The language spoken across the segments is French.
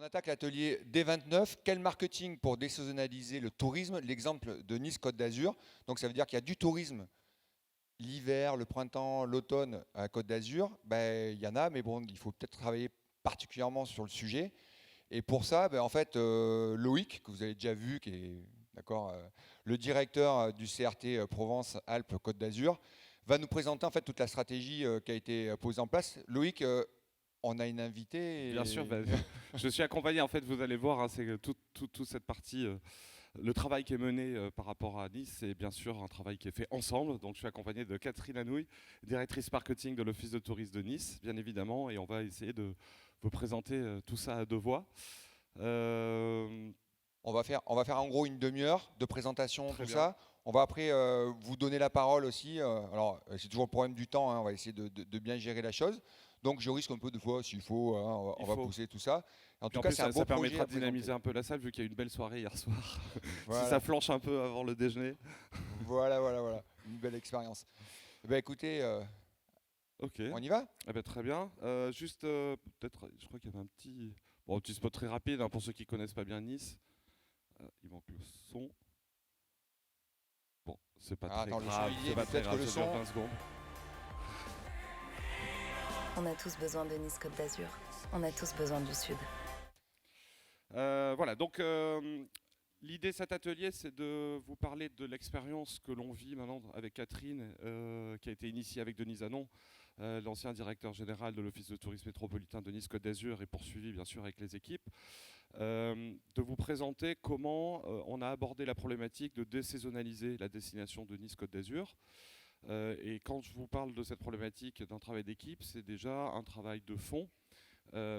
On attaque l'atelier D29. Quel marketing pour désaisonnaliser le tourisme? L'exemple de Nice-Côte d'Azur. Donc ça veut dire qu'il y a du tourisme l'hiver, le printemps, l'automne à Côte d'Azur. Ben, il y en a, mais bon, il faut peut-être travailler particulièrement sur le sujet. Et pour ça, ben, en fait, Loïc, que vous avez déjà vu, qui est d'accord, le directeur du CRT Provence-Alpes-Côte d'Azur, va nous présenter en fait toute la stratégie qui a été posée en place. Loïc, on a une Bien sûr, invitée. bah, je suis accompagné, en fait, vous allez voir, hein, c'est toute cette partie, le travail qui est mené par rapport à Nice, c'est bien sûr un travail qui est fait ensemble. Donc je suis accompagné de Catherine Anouilh, directrice marketing de l'Office de tourisme de Nice, bien évidemment, et on va essayer de vous présenter tout ça à deux voix. Euh, On va faire en gros une demi-heure de présentation, Très tout bien. ça. On va après vous donner la parole aussi. Alors, c'est toujours le problème du temps, hein, on va essayer de bien gérer la chose. Donc, je risque un peu de fois, s'il faut, hein, on Il va faut. pousser tout ça. En Puis tout en cas, plus, c'est un ça beau projet permettra à de dynamiser présenter. un peu la salle, vu qu'il y a eu une belle soirée hier soir. Si ça Voilà, flanche un peu avant le déjeuner. voilà, voilà, voilà. Une belle expérience. Eh ben, écoutez, Ok. on y va? Eh ben, très bien. Juste, peut-être, je crois qu'il y avait un petit, bon, un petit spot très rapide hein, pour ceux qui connaissent pas bien Nice. Il manque le son. Bon, c'est pas Ah, très attends, le son grave, il y c'est est, mais pas très peut-être que grave, le ça dure son. 20 secondes. On a tous besoin de Nice Côte d'Azur. On a tous besoin du Sud. Voilà, donc l'idée de cet atelier, c'est de vous parler de l'expérience que l'on vit maintenant avec Catherine, qui a été initiée avec Denise Anon, l'ancien directeur général de l'Office de tourisme métropolitain de Nice-Côte d'Azur, et poursuivi bien sûr avec les équipes, de vous présenter comment on a abordé la problématique de désaisonnaliser la destination de Nice-Côte d'Azur. Et quand je vous parle de cette problématique d'un travail d'équipe, c'est déjà un travail de fond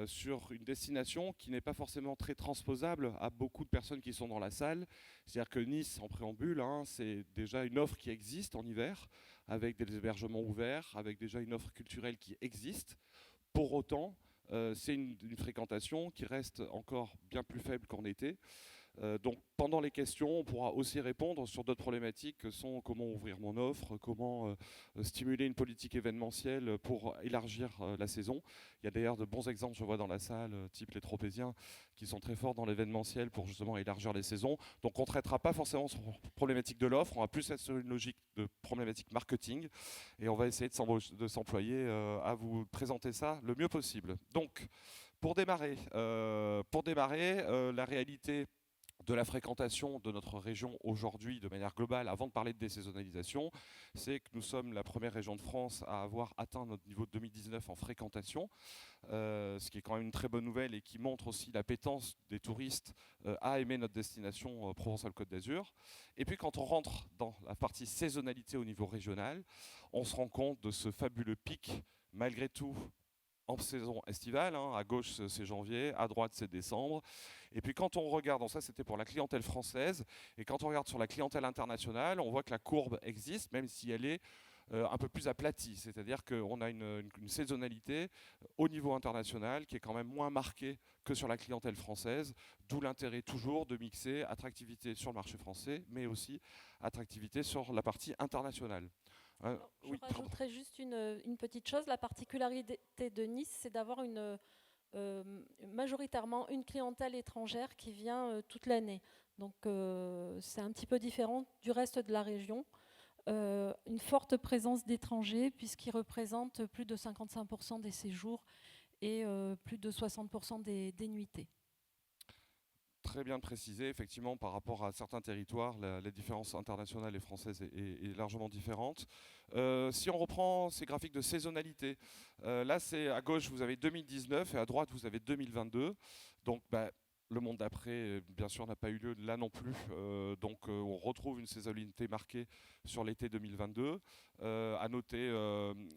sur une destination qui n'est pas forcément très transposable à beaucoup de personnes qui sont dans la salle. C'est-à-dire que Nice, en préambule, hein, c'est déjà une offre qui existe en hiver, avec des hébergements ouverts, avec déjà une offre culturelle qui existe. Pour autant, c'est une fréquentation qui reste encore bien plus faible qu'en été. Donc pendant les questions, on pourra aussi répondre sur d'autres problématiques que sont comment ouvrir mon offre, comment stimuler une politique événementielle pour élargir la saison. Il y a d'ailleurs de bons exemples, je vois dans la salle, type les Tropéziens, qui sont très forts dans l'événementiel pour justement élargir les saisons. Donc on ne traitera pas forcément sur la problématique de l'offre, on va plus être sur une logique de problématique marketing et on va essayer de s'employer à vous présenter ça le mieux possible. Donc pour démarrer, la réalité de la fréquentation de notre région aujourd'hui de manière globale, avant de parler de désaisonnalisation, c'est que nous sommes la première région de France à avoir atteint notre niveau de 2019 en fréquentation, ce qui est quand même une très bonne nouvelle et qui montre aussi l'appétence des touristes à aimer notre destination Provence-Alpes-Côte d'Azur. Et puis quand on rentre dans la partie saisonnalité au niveau régional, on se rend compte de ce fabuleux pic, malgré tout, en saison estivale, hein. À gauche c'est janvier, à droite c'est décembre. Et puis quand on regarde, donc ça c'était pour la clientèle française, et quand on regarde sur la clientèle internationale, on voit que la courbe existe, même si elle est un peu plus aplatie. C'est-à-dire qu'on a une saisonnalité au niveau international qui est quand même moins marquée que sur la clientèle française, d'où l'intérêt toujours de mixer attractivité sur le marché français, mais aussi attractivité sur la partie internationale. Je Oui, pardon. rajouterais juste une petite chose. La particularité de Nice, c'est d'avoir majoritairement une clientèle étrangère qui vient toute l'année. Donc c'est un petit peu différent du reste de la région. Une forte présence d'étrangers puisqu'ils représentent plus de 55% des séjours et plus de 60% des nuitées. Très bien précisé, effectivement, par rapport à certains territoires, la différence internationale et française est largement différente. Si on reprend ces graphiques de saisonnalité, là, c'est à gauche, vous avez 2019 et à droite, vous avez 2022. Donc, bah, le monde d'après, bien sûr, n'a pas eu lieu là non plus. Donc, on retrouve une saisonnalité marquée sur l'été 2022. À noter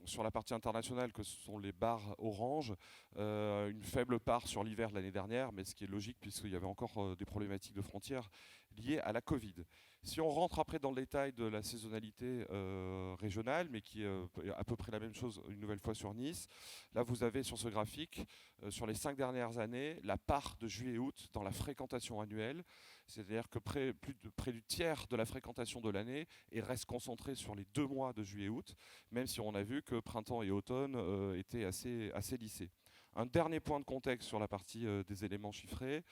sur la partie internationale que ce sont les barres oranges, une faible part sur l'hiver de l'année dernière, mais ce qui est logique puisqu'il y avait encore des problématiques de frontières liées à la Covid. Si on rentre après dans le détail de la saisonnalité régionale, mais qui est à peu près la même chose une nouvelle fois sur Nice, là vous avez sur ce graphique, sur les 5 dernières années, la part de juillet-août dans la fréquentation annuelle, c'est-à-dire que près du tiers de la fréquentation de l'année reste concentrée sur les 2 mois de juillet-août, même si on a vu que printemps et automne étaient assez lissés. Un dernier point de contexte sur la partie des éléments chiffrés,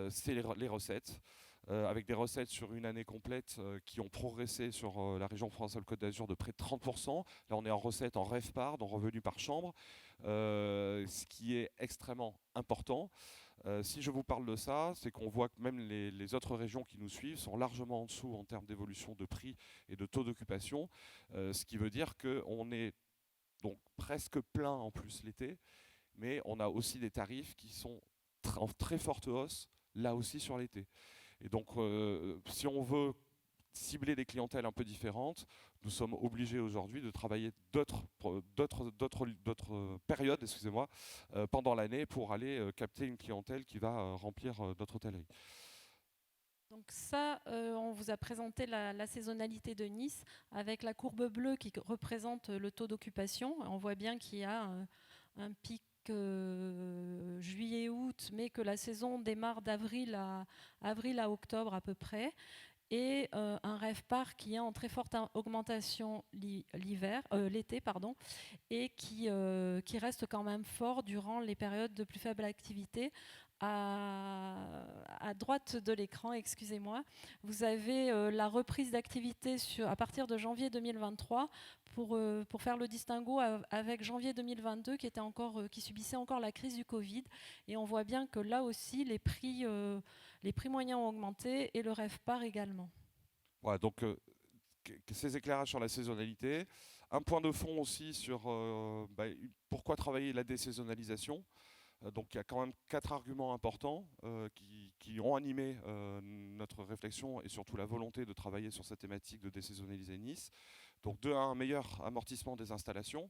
c'est les recettes. Avec des recettes sur une année complète qui ont progressé sur la région Provence-Alpes-Côte d'Azur de près de 30%. Là, on est en recettes en RevPAR, donc revenu par chambre, ce qui est extrêmement important. Si je vous parle de ça, c'est qu'on voit que même les autres régions qui nous suivent sont largement en dessous en termes d'évolution de prix et de taux d'occupation, ce qui veut dire qu'on est donc presque plein en plus l'été, mais on a aussi des tarifs qui sont en très forte hausse, là aussi sur l'été. Et donc, si on veut cibler des clientèles un peu différentes, nous sommes obligés aujourd'hui de travailler d'autres périodes, excusez-moi, pendant l'année pour aller capter une clientèle qui va remplir notre hôtellerie. Donc ça, on vous a présenté la saisonnalité de Nice avec la courbe bleue qui représente le taux d'occupation. On voit bien qu'il y a un pic juillet-août, mais que la saison démarre d'avril à octobre à peu près. Et un RevPAR qui est en très forte augmentation l'été, et qui reste quand même fort durant les périodes de plus faible activité. À droite de l'écran, excusez-moi, vous avez la reprise d'activité à partir de janvier 2023 pour faire le distinguo avec janvier 2022 qui subissait encore la crise du Covid. Et on voit bien que là aussi, les prix moyens ont augmenté et le RevPAR également. Voilà, donc ces éclairages sur la saisonnalité. Un point de fond aussi sur pourquoi travailler la désaisonnalisation. Donc il y a quand même 4 arguments importants qui ont animé notre réflexion et surtout la volonté de travailler sur cette thématique de désaisonnaliser Nice. Donc un meilleur amortissement des installations.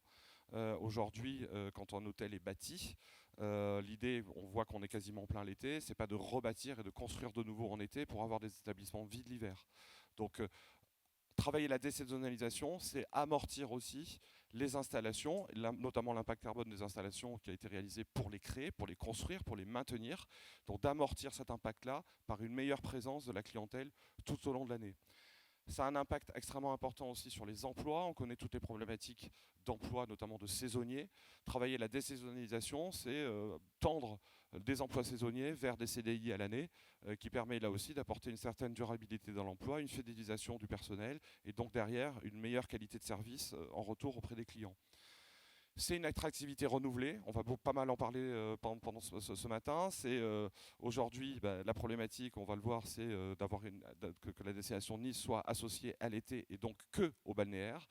Aujourd'hui, quand un hôtel est bâti, l'idée, on voit qu'on est quasiment plein l'été, c'est pas de rebâtir et de construire de nouveau en été pour avoir des établissements vides l'hiver. Donc travailler la désaisonnalisation, c'est amortir aussi les installations, notamment l'impact carbone des installations qui a été réalisé pour les créer, pour les construire, pour les maintenir. Donc d'amortir cet impact-là par une meilleure présence de la clientèle tout au long de l'année. Ça a un impact extrêmement important aussi sur les emplois. On connaît toutes les problématiques d'emploi, notamment de saisonniers. Travailler la désaisonnalisation, c'est tendre des emplois saisonniers vers des CDI à l'année, qui permet là aussi d'apporter une certaine durabilité dans l'emploi, une fidélisation du personnel et donc derrière une meilleure qualité de service en retour auprès des clients. C'est une attractivité renouvelée, on va pas mal en parler pendant ce matin. C'est aujourd'hui la problématique, on va le voir, c'est que la destination de Nice soit associée à l'été et donc que au balnéaire.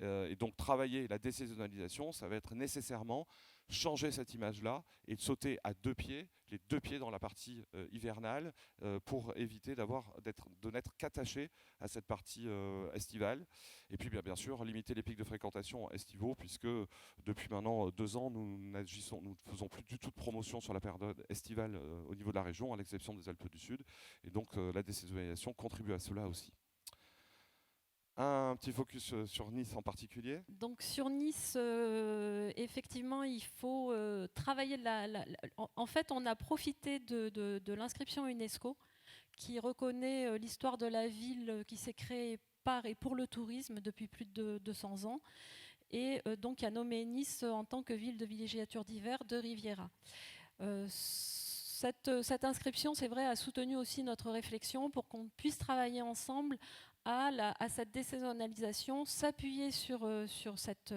Et donc travailler la désaisonnalisation, ça va être nécessairement changer cette image-là et de sauter à deux pieds, les deux pieds dans la partie hivernale, pour éviter de n'être qu'attaché à cette partie estivale. Et puis bien sûr, limiter les pics de fréquentation estivaux, puisque depuis maintenant 2 ans, nous ne faisons plus du tout de promotion sur la période estivale au niveau de la région, à l'exception des Alpes du Sud. Et donc la désaisonnalisation contribue à cela aussi. Un petit focus sur Nice en particulier. Donc sur Nice, effectivement, il faut travailler. En fait, on a profité de l'inscription UNESCO qui reconnaît l'histoire de la ville qui s'est créée par et pour le tourisme depuis plus de 200 ans. Et donc a nommé Nice en tant que ville de villégiature d'hiver de Riviera. Cette inscription, c'est vrai, a soutenu aussi notre réflexion pour qu'on puisse travailler ensemble à cette désaisonnalisation, s'appuyer sur cette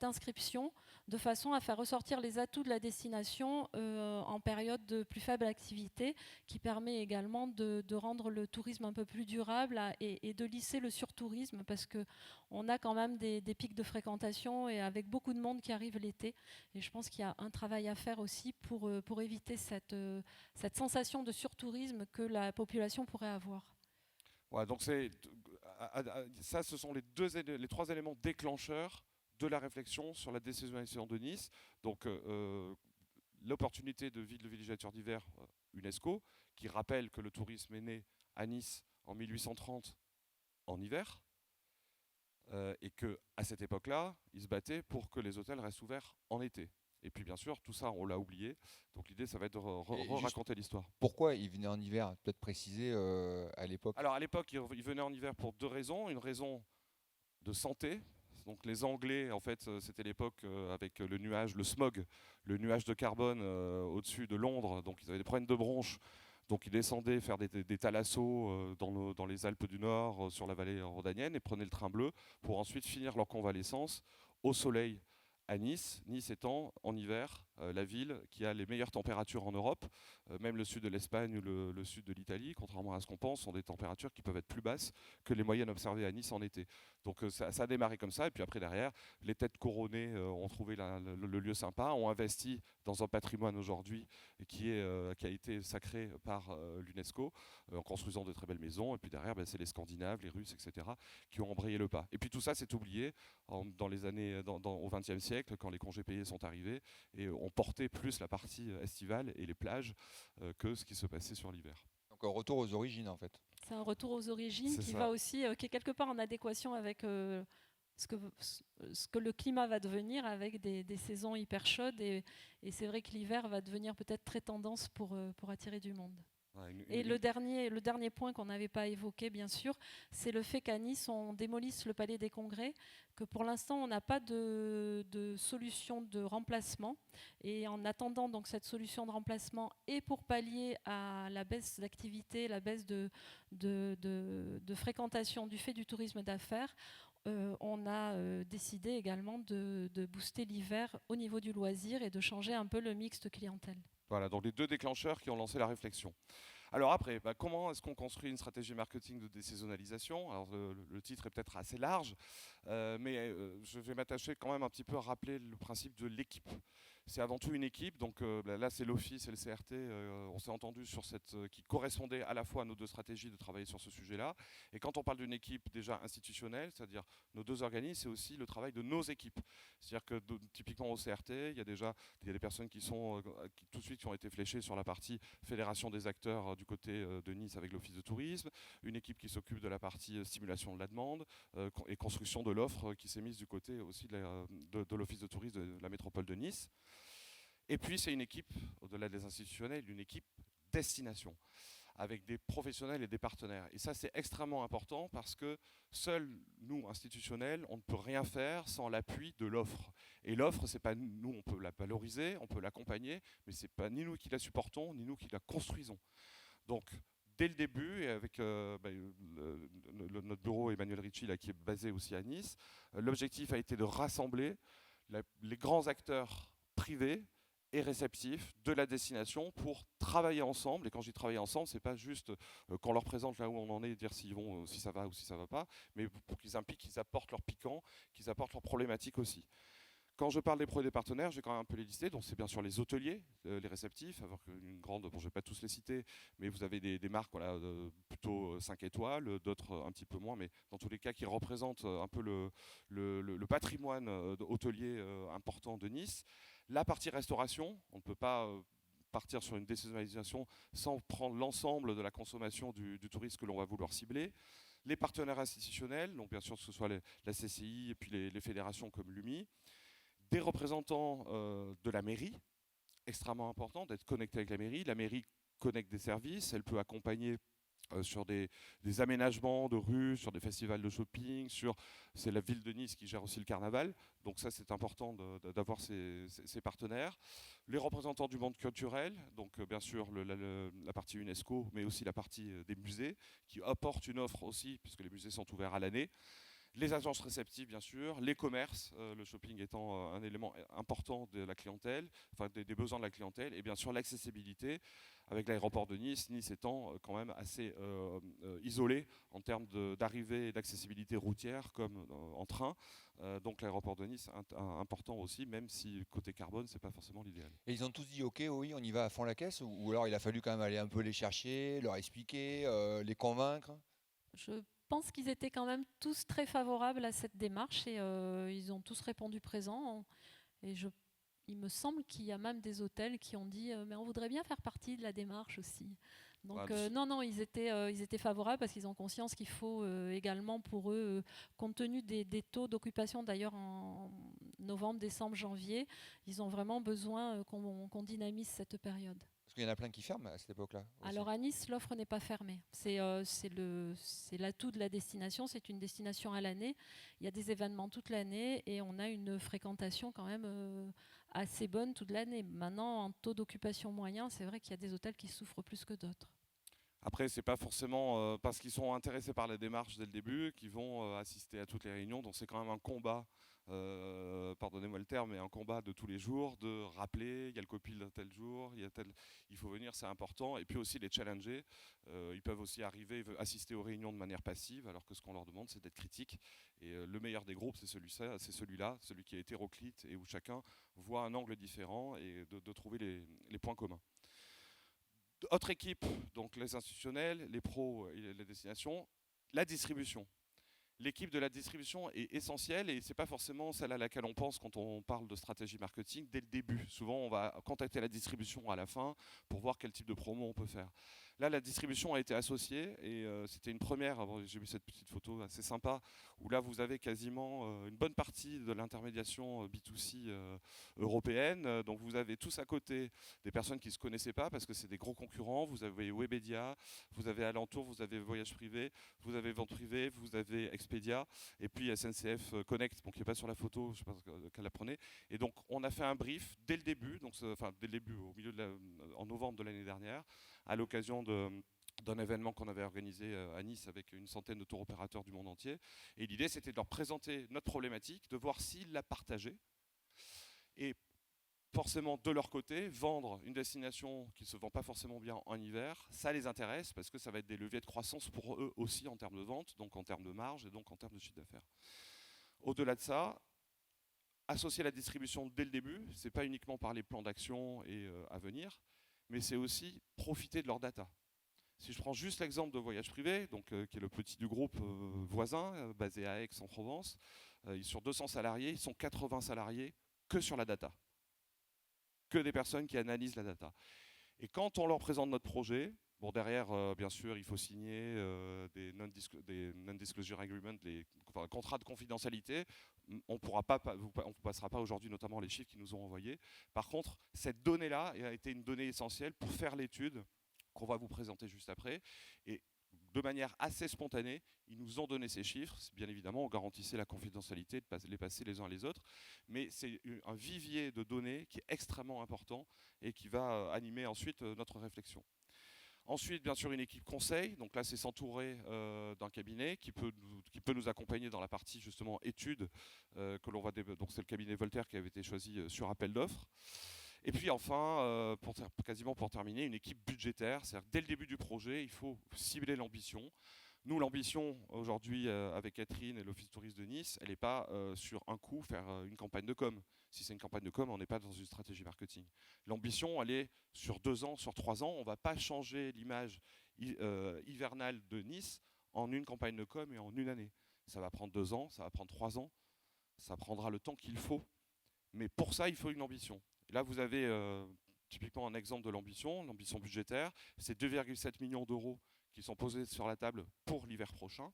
inscription de façon à faire ressortir les atouts de la destination en période de plus faible activité, qui permet également de rendre le tourisme un peu plus durable et de lisser le surtourisme, parce qu'on a quand même des pics de fréquentation et avec beaucoup de monde qui arrive l'été. Et je pense qu'il y a un travail à faire aussi pour éviter cette sensation de surtourisme que la population pourrait avoir. Ouais, donc ça, ce sont les 3 éléments déclencheurs de la réflexion sur la désaisonnalisation de Nice. Donc l'opportunité de ville de villégiature d'hiver UNESCO, qui rappelle que le tourisme est né à Nice en 1830 en hiver, et qu'à cette époque-là, ils se battaient pour que les hôtels restent ouverts en été. Et puis bien sûr, tout ça, on l'a oublié. Donc l'idée, ça va être de raconter l'histoire. Pourquoi ils venaient en hiver? Peut-être préciser à l'époque. Alors à l'époque, ils venaient en hiver pour 2 raisons. Une raison de santé, Donc les Anglais, en fait, c'était l'époque avec le nuage, le smog, le nuage de carbone au-dessus de Londres. Donc ils avaient des problèmes de bronches. Donc ils descendaient faire des thalassos dans les Alpes du Nord, sur la vallée rhodanienne, et prenaient le train bleu pour ensuite finir leur convalescence au soleil à Nice. Nice étant, en hiver, la ville qui a les meilleures températures en Europe. Même le sud de l'Espagne ou le sud de l'Italie, contrairement à ce qu'on pense, sont des températures qui peuvent être plus basses que les moyennes observées à Nice en été. Donc ça a démarré comme ça, et puis après derrière, les têtes couronnées ont trouvé le lieu sympa, ont investi dans un patrimoine aujourd'hui qui a été sacré par l'UNESCO, en construisant de très belles maisons, et puis derrière, c'est les Scandinaves, les Russes, etc., qui ont embrayé le pas. Et puis tout ça s'est oublié dans les années, au XXe siècle, quand les congés payés sont arrivés, et ont porté plus la partie estivale et les plages que ce qui se passait sur l'hiver. Donc un retour aux origines en fait. C'est un retour aux origines qui va aussi, qui est quelque part en adéquation avec ce que le climat va devenir, avec des saisons hyper chaudes. Et c'est vrai que l'hiver va devenir peut-être très tendance pour attirer du monde. Et le dernier point qu'on n'avait pas évoqué, bien sûr, c'est le fait qu'à Nice, on démolisse le Palais des Congrès, que pour l'instant, on n'a pas de solution de remplacement. Et en attendant donc cette solution de remplacement, et pour pallier à la baisse d'activité, la baisse de fréquentation du fait du tourisme d'affaires, on a décidé également de booster l'hiver au niveau du loisir et de changer un peu le mix de clientèle. Voilà, donc les deux déclencheurs qui ont lancé la réflexion. Alors après, comment est-ce qu'on construit une stratégie marketing de désaisonnalisation? Alors le titre est peut-être assez large, mais je vais m'attacher quand même un petit peu à rappeler le principe de l'équipe. C'est avant tout une équipe, donc là c'est l'Office et le CRT, on s'est entendu sur qui correspondait à la fois à nos deux stratégies de travailler sur ce sujet-là. Et quand on parle d'une équipe déjà institutionnelle, c'est-à-dire nos deux organismes, c'est aussi le travail de nos équipes. C'est-à-dire que typiquement au CRT, il y a des personnes qui tout de suite qui ont été fléchées sur la partie fédération des acteurs du côté de Nice avec l'Office de tourisme, une équipe qui s'occupe de la partie stimulation de la demande et construction de l'offre qui s'est mise du côté aussi de l'Office de tourisme de la métropole de Nice. Et puis c'est une équipe, au-delà des institutionnels, une équipe destination, avec des professionnels et des partenaires. Et ça c'est extrêmement important parce que seuls nous, institutionnels, on ne peut rien faire sans l'appui de l'offre. Et l'offre, c'est pas nous, on peut la valoriser, on peut l'accompagner, mais c'est pas ni nous qui la supportons, ni nous qui la construisons. Donc dès le début, et avec notre bureau Emmanuel Ricci, là, qui est basé aussi à Nice, l'objectif a été de rassembler les grands acteurs privés et réceptifs de la destination pour travailler ensemble. Et quand je dis travailler ensemble, c'est pas juste qu'on leur présente là où on en est, dire si ça va ou si ça va pas, mais pour qu'ils impliquent, qu'ils apportent leur piquant, qu'ils apportent leurs problématiques aussi. Quand je parle des pros et des partenaires, je vais quand même un peu les lister. Donc c'est bien sûr les hôteliers, les réceptifs, avoir une grande, bon je ne vais pas tous les citer, mais vous avez des marques voilà, plutôt 5 étoiles, d'autres un petit peu moins, mais dans tous les cas qui représentent un peu le patrimoine hôtelier important de Nice. La partie restauration, on ne peut pas partir sur une désaisonnalisation sans prendre l'ensemble de la consommation du touriste que l'on va vouloir cibler. Les partenaires institutionnels, donc bien sûr que ce soit la CCI et puis les fédérations comme l'UMI. Des représentants de la mairie, extrêmement important d'être connecté avec la mairie. La mairie connecte des services, elle peut accompagner sur des aménagements de rues, sur des festivals de shopping, c'est la ville de Nice qui gère aussi le carnaval, donc ça c'est important d'avoir ces partenaires. Les représentants du monde culturel, donc bien sûr la partie UNESCO, mais aussi la partie des musées, qui apportent une offre aussi, puisque les musées sont ouverts à l'année. Les agences réceptives, bien sûr, les commerces, le shopping étant un élément important de la clientèle, enfin des besoins de la clientèle, et bien sûr l'accessibilité, avec l'aéroport de Nice, Nice étant quand même assez isolé en termes d'arrivée et d'accessibilité routière comme en train. Donc l'aéroport de Nice est important aussi, même si côté carbone, c'est pas forcément l'idéal. Et ils ont tous dit ok, oui, on y va à fond la caisse, ou alors il a fallu quand même aller un peu les chercher, leur expliquer, les convaincre? Je pense qu'ils étaient quand même tous très favorables à cette démarche et ils ont tous répondu présent. Et il me semble qu'il y a même des hôtels qui ont dit mais on voudrait bien faire partie de la démarche aussi. Donc non, ils étaient favorables parce qu'ils ont conscience qu'il faut également pour eux, compte tenu des taux d'occupation d'ailleurs en novembre, décembre, janvier, ils ont vraiment besoin qu'on dynamise cette période. Parce qu'il y en a plein qui ferment à cette époque-là. aussi. Alors à Nice, l'offre n'est pas fermée. C'est l'atout de la destination. C'est une destination à l'année. Il y a des événements toute l'année et on a une fréquentation quand même assez bonne toute l'année. Maintenant, en taux d'occupation moyen, c'est vrai qu'il y a des hôtels qui souffrent plus que d'autres. Après, c'est pas forcément parce qu'ils sont intéressés par la démarche dès le début qu'ils vont assister à toutes les réunions. Donc c'est quand même un combat, pardonnez-moi le terme, mais un combat de tous les jours, de rappeler, il y a le copil d'un tel jour, il faut venir, c'est important. Et puis aussi les challenger. Ils peuvent aussi arriver, assister aux réunions de manière passive, alors que ce qu'on leur demande, c'est d'être critique. Et le meilleur des groupes, c'est celui-là, celui qui est hétéroclite et où chacun voit un angle différent et de trouver les points communs. Autre équipe, donc les institutionnels, les pros et les destinations, la distribution. L'équipe de la distribution est essentielle et ce n'est pas forcément celle à laquelle on pense quand on parle de stratégie marketing dès le début. Souvent, on va contacter la distribution à la fin pour voir quel type de promo on peut faire. Là, la distribution a été associée et c'était une première. J'ai vu cette petite photo assez sympa où là, vous avez quasiment une bonne partie de l'intermédiation B2C européenne. Donc, vous avez tous à côté des personnes qui ne se connaissaient pas parce que c'est des gros concurrents. Vous avez Webedia, vous avez Alentour, vous avez Voyage Privé, vous avez Vente Privée, vous avez Expedia et puis SNCF Connect, bon, qui n'est pas sur la photo, je ne sais pas qu'elle la prenait. Et donc, on a fait un brief dès le début, donc, dès le début, en novembre de l'année dernière, à l'occasion d'un événement qu'on avait organisé à Nice avec une centaine de tour opérateurs du monde entier. Et l'idée, c'était de leur présenter notre problématique, de voir s'ils la partageaient. Et forcément, de leur côté, vendre une destination qui ne se vend pas forcément bien en hiver, ça les intéresse parce que ça va être des leviers de croissance pour eux aussi en termes de vente, donc en termes de marge et donc en termes de chiffre d'affaires. Au-delà de ça, associer la distribution dès le début, ce n'est pas uniquement par les plans d'action et à venir, mais c'est aussi profiter de leur data. Si je prends juste l'exemple de Voyage Privé, donc, qui est le petit du groupe voisin, basé à Aix-en-Provence, sur 200 salariés, ils sont 80 salariés que sur la data, que des personnes qui analysent la data. Et quand on leur présente notre projet, bon, derrière, bien sûr, il faut signer des non-disclosure agreements, un contrat de confidentialité. On ne passera pas aujourd'hui notamment les chiffres qu'ils nous ont envoyés. Par contre, cette donnée-là a été une donnée essentielle pour faire l'étude qu'on va vous présenter juste après. Et de manière assez spontanée, ils nous ont donné ces chiffres. Bien évidemment, on garantissait la confidentialité, de les passer les uns les autres. Mais c'est un vivier de données qui est extrêmement important et qui va animer ensuite notre réflexion. Ensuite, bien sûr, une équipe conseil. Donc là, c'est s'entourer d'un cabinet qui peut nous accompagner dans la partie justement études que l'on va donc c'est le cabinet Voltaire qui avait été choisi sur appel d'offres. Et puis enfin, quasiment pour terminer, une équipe budgétaire. C'est-à-dire dès le début du projet, il faut cibler l'ambition. Nous, l'ambition aujourd'hui avec Catherine et l'Office Tourisme de Nice, elle n'est pas sur un coup faire une campagne de com. Si c'est une campagne de com, on n'est pas dans une stratégie marketing. L'ambition, elle est sur 2 ans, sur 3 ans. On ne va pas changer l'image hivernale de Nice en une campagne de com et en une année. Ça va prendre 2 ans, ça va prendre 3 ans. Ça prendra le temps qu'il faut. Mais pour ça, il faut une ambition. Et là, vous avez typiquement un exemple de l'ambition budgétaire. C'est 2,7 millions d'euros qui sont posés sur la table pour l'hiver prochain,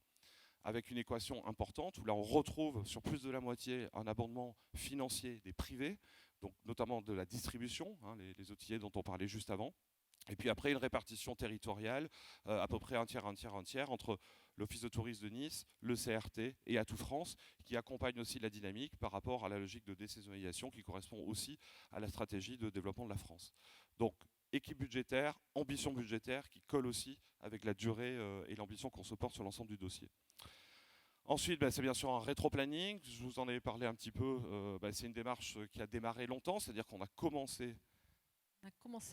avec une équation importante où là on retrouve sur plus de la moitié un abondement financier des privés, donc notamment de la distribution, les outillés dont on parlait juste avant. Et puis après, une répartition territoriale, à peu près un tiers entre l'Office de tourisme de Nice, le CRT et Atout France, qui accompagne aussi la dynamique par rapport à la logique de désaisonnalisation qui correspond aussi à la stratégie de développement de la France. Donc, équipe budgétaire, ambition budgétaire qui colle aussi avec la durée et l'ambition qu'on se porte sur l'ensemble du dossier. Ensuite, c'est bien sûr un rétro-planning. Je vous en avais parlé un petit peu. C'est une démarche qui a démarré longtemps, c'est-à-dire qu'on a commencé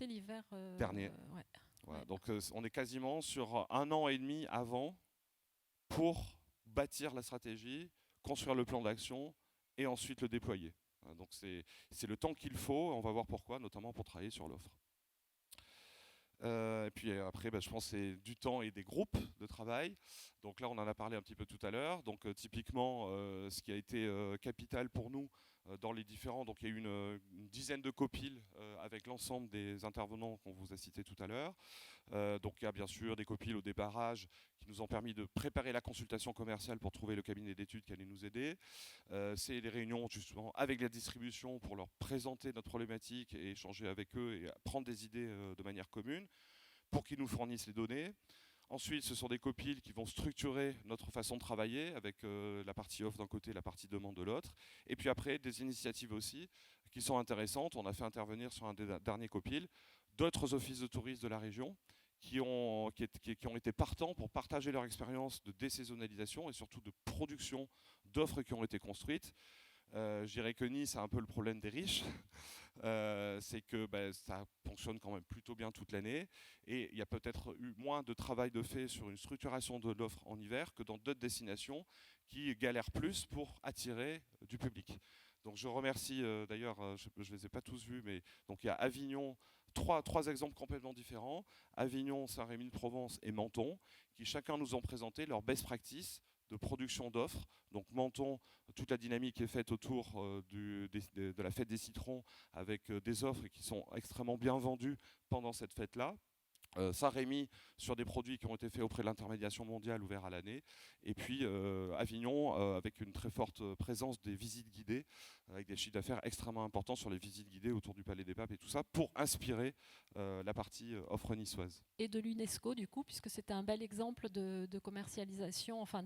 l'hiver dernier. Ouais. Voilà, ouais. Donc on est quasiment sur 1 an et demi avant pour bâtir la stratégie, construire le plan d'action et ensuite le déployer. Donc c'est le temps qu'il faut. On va voir pourquoi, notamment pour travailler sur l'offre. Et puis après, je pense que c'est du temps et des groupes de travail. Donc là, on en a parlé un petit peu tout à l'heure. Donc typiquement, ce qui a été capital pour nous, dans les différents. Donc il y a eu une dizaine de copiles avec l'ensemble des intervenants qu'on vous a cités tout à l'heure. Donc il y a bien sûr des copiles au débarrage qui nous ont permis de préparer la consultation commerciale pour trouver le cabinet d'études qui allait nous aider. C'est des réunions justement avec la distribution pour leur présenter notre problématique et échanger avec eux et prendre des idées de manière commune pour qu'ils nous fournissent les données. Ensuite, ce sont des copiles qui vont structurer notre façon de travailler avec la partie offre d'un côté et la partie demande de l'autre. Et puis après, des initiatives aussi qui sont intéressantes. On a fait intervenir sur un des derniers copiles d'autres offices de tourisme de la région qui ont été partants pour partager leur expérience de désaisonnalisation et surtout de production d'offres qui ont été construites. Je dirais que Nice a un peu le problème des riches. C'est que ça fonctionne quand même plutôt bien toute l'année et il y a peut-être eu moins de travail de fait sur une structuration de l'offre en hiver que dans d'autres destinations qui galèrent plus pour attirer du public. Donc je remercie d'ailleurs, je ne les ai pas tous vus, mais donc il y a Avignon, trois exemples complètement différents, Avignon, Saint-Rémy-de-Provence et Menton, qui chacun nous ont présenté leur best practice de production d'offres. Donc Menton, toute la dynamique est faite autour de la fête des citrons avec des offres qui sont extrêmement bien vendues pendant cette fête-là. Saint-Rémy sur des produits qui ont été faits auprès de l'intermédiation mondiale ouvert à l'année. Et puis Avignon avec une très forte présence des visites guidées, avec des chiffres d'affaires extrêmement importants sur les visites guidées autour du Palais des Papes et tout ça, pour inspirer la partie offre niçoise. Et de l'UNESCO, du coup, puisque c'était un bel exemple de commercialisation, enfin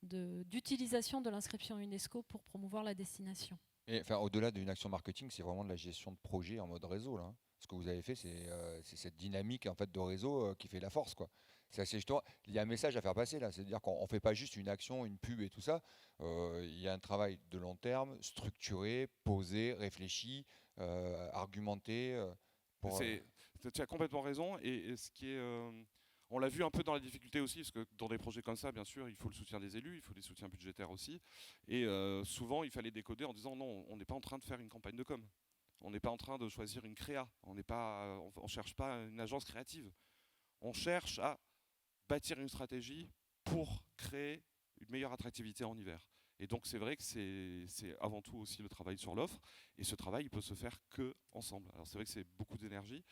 d'utilisation de l'inscription UNESCO pour promouvoir la destination. Et enfin, au-delà d'une action marketing, c'est vraiment de la gestion de projet en mode réseau, là. Ce que vous avez fait, c'est cette dynamique en fait de réseau qui fait la force, quoi. Il y a un message à faire passer là, c'est-à-dire qu'on ne fait pas juste une action, une pub et tout ça. Il y a un travail de long terme, structuré, posé, réfléchi, argumenté. Tu as complètement raison. Et ce qui est, on l'a vu un peu dans la difficulté aussi, parce que dans des projets comme ça, bien sûr, il faut le soutien des élus, il faut des soutiens budgétaires aussi. Et souvent, il fallait décoder en disant non, on n'est pas en train de faire une campagne de com. On n'est pas en train de choisir une créa. On ne cherche pas une agence créative. On cherche à bâtir une stratégie pour créer une meilleure attractivité en hiver. Et donc c'est vrai que c'est avant tout aussi le travail sur l'offre. Et ce travail, il peut se faire que ensemble. Alors c'est vrai que c'est beaucoup d'énergie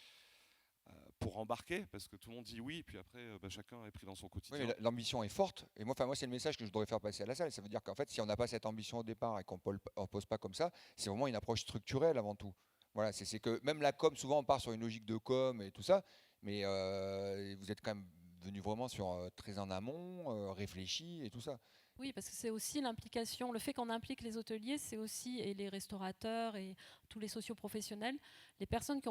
pour embarquer, parce que tout le monde dit oui, puis après chacun est pris dans son quotidien. Oui, l'ambition est forte, et moi c'est le message que je voudrais faire passer à la salle. Ça veut dire qu'en fait, si on n'a pas cette ambition au départ et qu'on ne pose pas comme ça, c'est vraiment une approche structurelle avant tout. Voilà, c'est que même la com, souvent on part sur une logique de com et tout ça, mais vous êtes quand même venu vraiment sur très en amont, réfléchi et tout ça. Oui, parce que c'est aussi l'implication, le fait qu'on implique les hôteliers, c'est aussi, et les restaurateurs et tous les socioprofessionnels, les personnes qui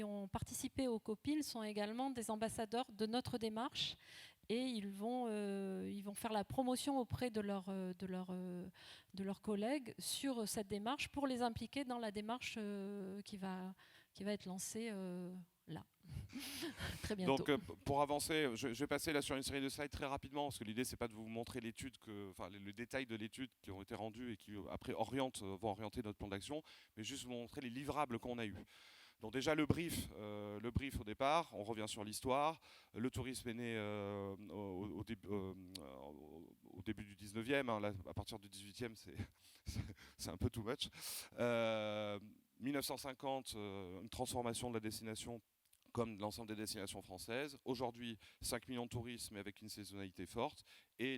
ont participé au COPIL sont également des ambassadeurs de notre démarche et ils vont faire la promotion auprès de leurs collègues sur cette démarche pour les impliquer dans la démarche qui va être lancée là. Très bientôt. Donc pour avancer, je vais passer là sur une série de slides très rapidement, parce que l'idée c'est pas de vous montrer l'étude, le détail de l'étude qui ont été rendus et qui après vont orienter notre plan d'action, mais juste vous montrer les livrables qu'on a eus. Donc déjà le brief au départ, on revient sur l'histoire. Le tourisme est né au début du 19e, hein, là, à partir du 18e c'est un peu too much. 1950, une transformation de la destination comme l'ensemble des destinations françaises. Aujourd'hui, 5 millions de touristes, mais avec une saisonnalité forte, et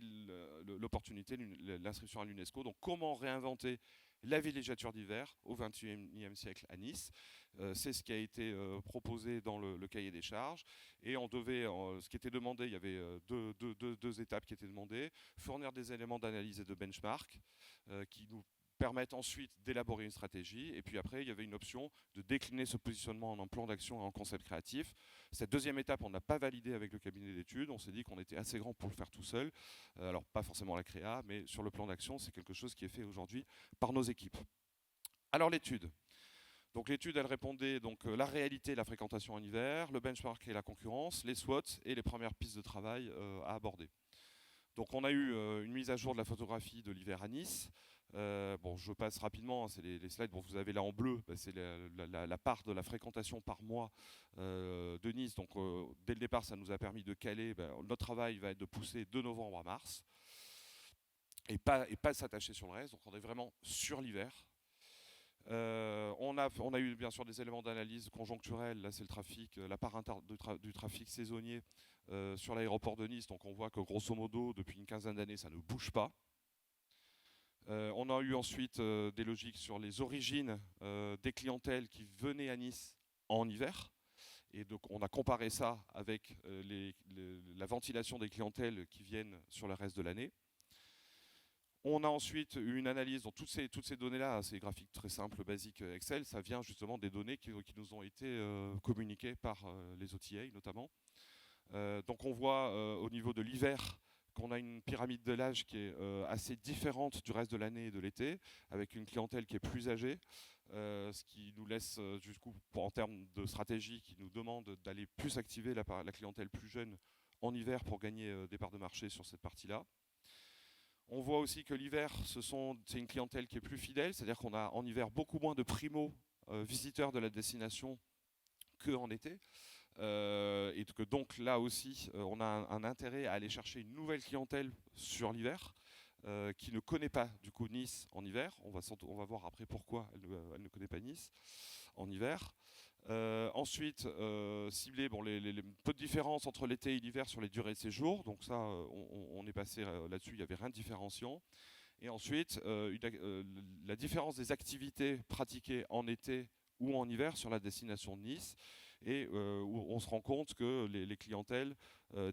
l'opportunité, l'inscription à l'UNESCO. Donc comment réinventer la villégiature d'hiver au XXIe siècle à Nice. C'est ce qui a été proposé dans le cahier des charges. Et on devait, ce qui était demandé, il y avait deux étapes qui étaient demandées. Fournir des éléments d'analyse et de benchmark qui nous permettent ensuite d'élaborer une stratégie. Et puis après, il y avait une option de décliner ce positionnement en un plan d'action et en concept créatif. Cette deuxième étape, on n'a pas validé avec le cabinet d'études. On s'est dit qu'on était assez grand pour le faire tout seul. Alors, pas forcément la créa, mais sur le plan d'action, c'est quelque chose qui est fait aujourd'hui par nos équipes. Alors, l'étude. Donc l'étude, elle répondait donc la réalité, la fréquentation en hiver, le benchmark et la concurrence, les SWOT et les premières pistes de travail à aborder. Donc on a eu une mise à jour de la photographie de l'hiver à Nice. Bon, je passe rapidement, hein, c'est les slides. Bon, vous avez là en bleu, c'est la part de la fréquentation par mois de Nice. Donc dès le départ, ça nous a permis de caler. Notre travail va être de pousser de novembre à mars. et pas s'attacher sur le reste. Donc on est vraiment sur l'hiver. On a eu bien sûr des éléments d'analyse conjoncturelle. Là, c'est le trafic, la part du trafic saisonnier sur l'aéroport de Nice. Donc on voit que grosso modo, depuis une quinzaine d'années, ça ne bouge pas. On a eu ensuite des logiques sur les origines des clientèles qui venaient à Nice en hiver. Et donc on a comparé ça avec la ventilation des clientèles qui viennent sur le reste de l'année. On a ensuite eu une analyse, donc toutes ces données-là, ces graphiques très simples, basiques Excel, ça vient justement des données qui nous ont été communiquées par les OTA notamment. Donc on voit au niveau de l'hiver qu'on a une pyramide de l'âge qui est assez différente du reste de l'année et de l'été, avec une clientèle qui est plus âgée, ce qui nous laisse, du coup, en termes de stratégie, qui nous demande d'aller plus activer la clientèle plus jeune en hiver pour gagner des parts de marché sur cette partie-là. On voit aussi que l'hiver, c'est une clientèle qui est plus fidèle, c'est-à-dire qu'on a en hiver beaucoup moins de primo-visiteurs de la destination qu'en été. Et que donc là aussi, on a un intérêt à aller chercher une nouvelle clientèle sur l'hiver, qui ne connaît pas du coup Nice en hiver. On va voir après pourquoi elle ne connaît pas Nice en hiver. Ensuite, cibler les peu de différence entre l'été et l'hiver sur les durées de séjour. Donc ça, on est passé là-dessus, il n'y avait rien de différenciant. Et ensuite, la différence des activités pratiquées en été ou en hiver sur la destination de Nice. Et où on se rend compte que les clientèles,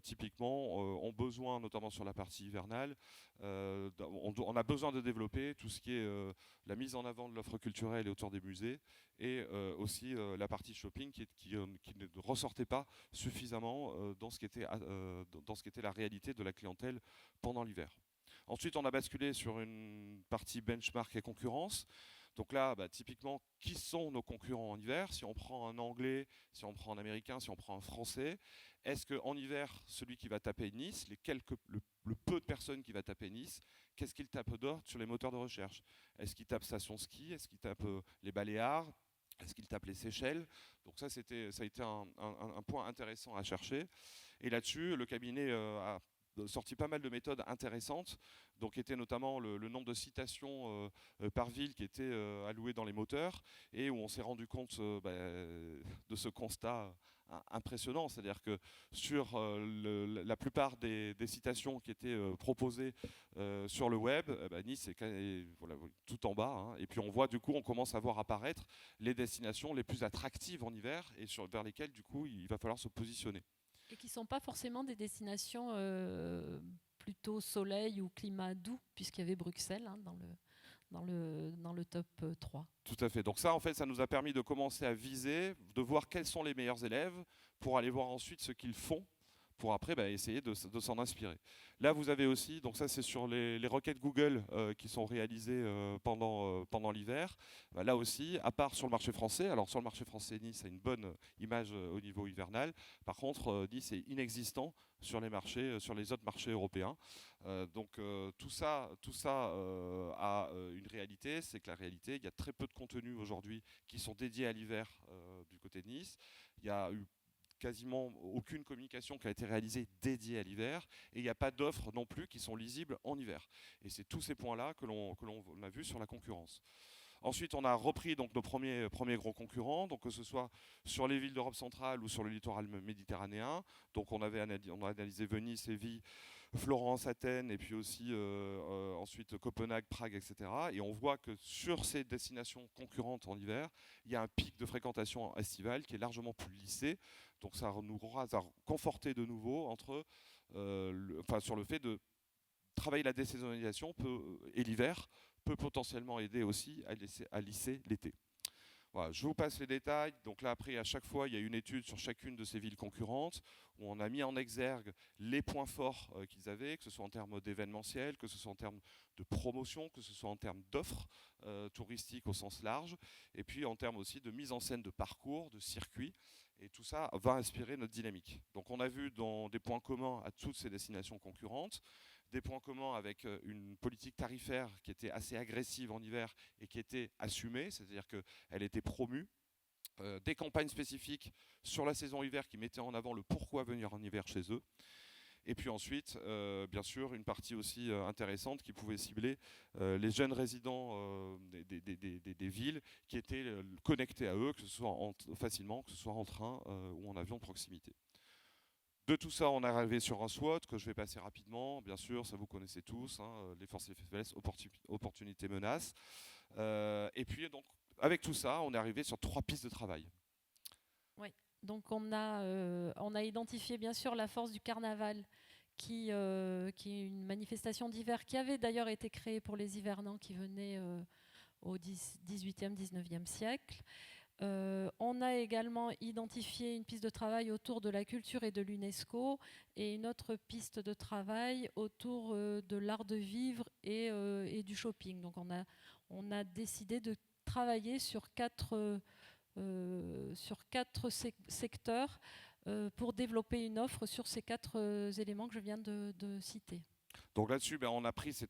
typiquement, ont besoin, notamment sur la partie hivernale, on a besoin de développer tout ce qui est la mise en avant de l'offre culturelle et autour des musées, et aussi la partie shopping qui ne ressortait pas suffisamment dans ce qui était la réalité de la clientèle pendant l'hiver. Ensuite, on a basculé sur une partie benchmark et concurrence. Donc là, typiquement, qui sont nos concurrents en hiver? Si on prend un anglais, si on prend un américain, si on prend un français, est-ce qu'en hiver, celui qui va taper Nice, le peu de personnes qui va taper Nice, qu'est-ce qu'il tape d'autre sur les moteurs de recherche? Est-ce qu'il tape station ski? Est-ce qu'il tape les Baléares? Est-ce qu'il tape les Seychelles? Donc ça a été un point intéressant à chercher. Et là-dessus, le cabinet a sorti pas mal de méthodes intéressantes, donc était notamment le nombre de citations par ville qui était alloué dans les moteurs, et où on s'est rendu compte de ce constat impressionnant, c'est-à-dire que sur la plupart des citations qui étaient proposées sur le web, Nice est voilà, tout en bas, hein, et puis on voit du coup, on commence à voir apparaître les destinations les plus attractives en hiver et vers lesquelles du coup il va falloir se positionner. Et qui ne sont pas forcément des destinations plutôt soleil ou climat doux, puisqu'il y avait Bruxelles dans le top 3. Tout à fait. Donc ça, en fait, ça nous a permis de commencer à viser, de voir quels sont les meilleurs élèves, pour aller voir ensuite ce qu'ils font, pour après essayer de s'en inspirer. Là, vous avez aussi, donc ça c'est sur les requêtes Google qui sont réalisées pendant l'hiver. Là aussi, à part sur le marché français, alors sur le marché français, Nice a une bonne image au niveau hivernal. Par contre, Nice est inexistant sur les marchés, sur les autres marchés européens. Donc tout ça a une réalité, c'est que la réalité, il y a très peu de contenus aujourd'hui qui sont dédiés à l'hiver du côté de Nice. Il y a eu quasiment aucune communication qui a été réalisée dédiée à l'hiver, et il n'y a pas d'offres non plus qui sont lisibles en hiver. Et c'est tous ces points-là que l'on a vu sur la concurrence. Ensuite, on a repris donc nos premiers gros concurrents, donc que ce soit sur les villes d'Europe centrale ou sur le littoral méditerranéen. Donc on a analysé Venise, Séville, Florence, Athènes, et puis aussi ensuite Copenhague, Prague, etc. Et on voit que sur ces destinations concurrentes en hiver, il y a un pic de fréquentation estivale qui est largement plus lissé. Donc ça nous aura conforté de nouveau sur le fait de travailler la désaisonnalisation et l'hiver peut potentiellement aider aussi à lisser l'été. Voilà, je vous passe les détails. Donc là, après, à chaque fois, il y a une étude sur chacune de ces villes concurrentes où on a mis en exergue les points forts qu'ils avaient, que ce soit en termes d'événementiel, que ce soit en termes de promotion, que ce soit en termes d'offres touristiques au sens large, et puis en termes aussi de mise en scène de parcours, de circuits. Et tout ça va inspirer notre dynamique. Donc on a vu dans des points communs à toutes ces destinations concurrentes, des points communs avec une politique tarifaire qui était assez agressive en hiver et qui était assumée, c'est-à-dire qu'elle était promue, des campagnes spécifiques sur la saison hiver qui mettaient en avant le pourquoi venir en hiver chez eux, Et puis ensuite, bien sûr, une partie aussi intéressante qui pouvait cibler les jeunes résidents des villes qui étaient connectés à eux, que ce soit facilement, que ce soit en train ou en avion de proximité. De tout ça, on est arrivé sur un SWOT que je vais passer rapidement. Bien sûr, ça vous connaissez tous, hein, les forces et faiblesses, opportunités, menaces. Et puis, donc, avec tout ça, on est arrivé sur 3 pistes de travail. Oui, donc on a identifié bien sûr la force du carnaval, qui est une manifestation d'hiver qui avait d'ailleurs été créée pour les hivernants qui venaient au 18e, 19e siècle. On a également identifié une piste de travail autour de la culture et de l'UNESCO et une autre piste de travail autour de l'art de vivre et du shopping. Donc on a décidé de travailler sur quatre secteurs pour développer une offre sur ces 4 éléments que je viens de citer. Donc là-dessus, on a pris ces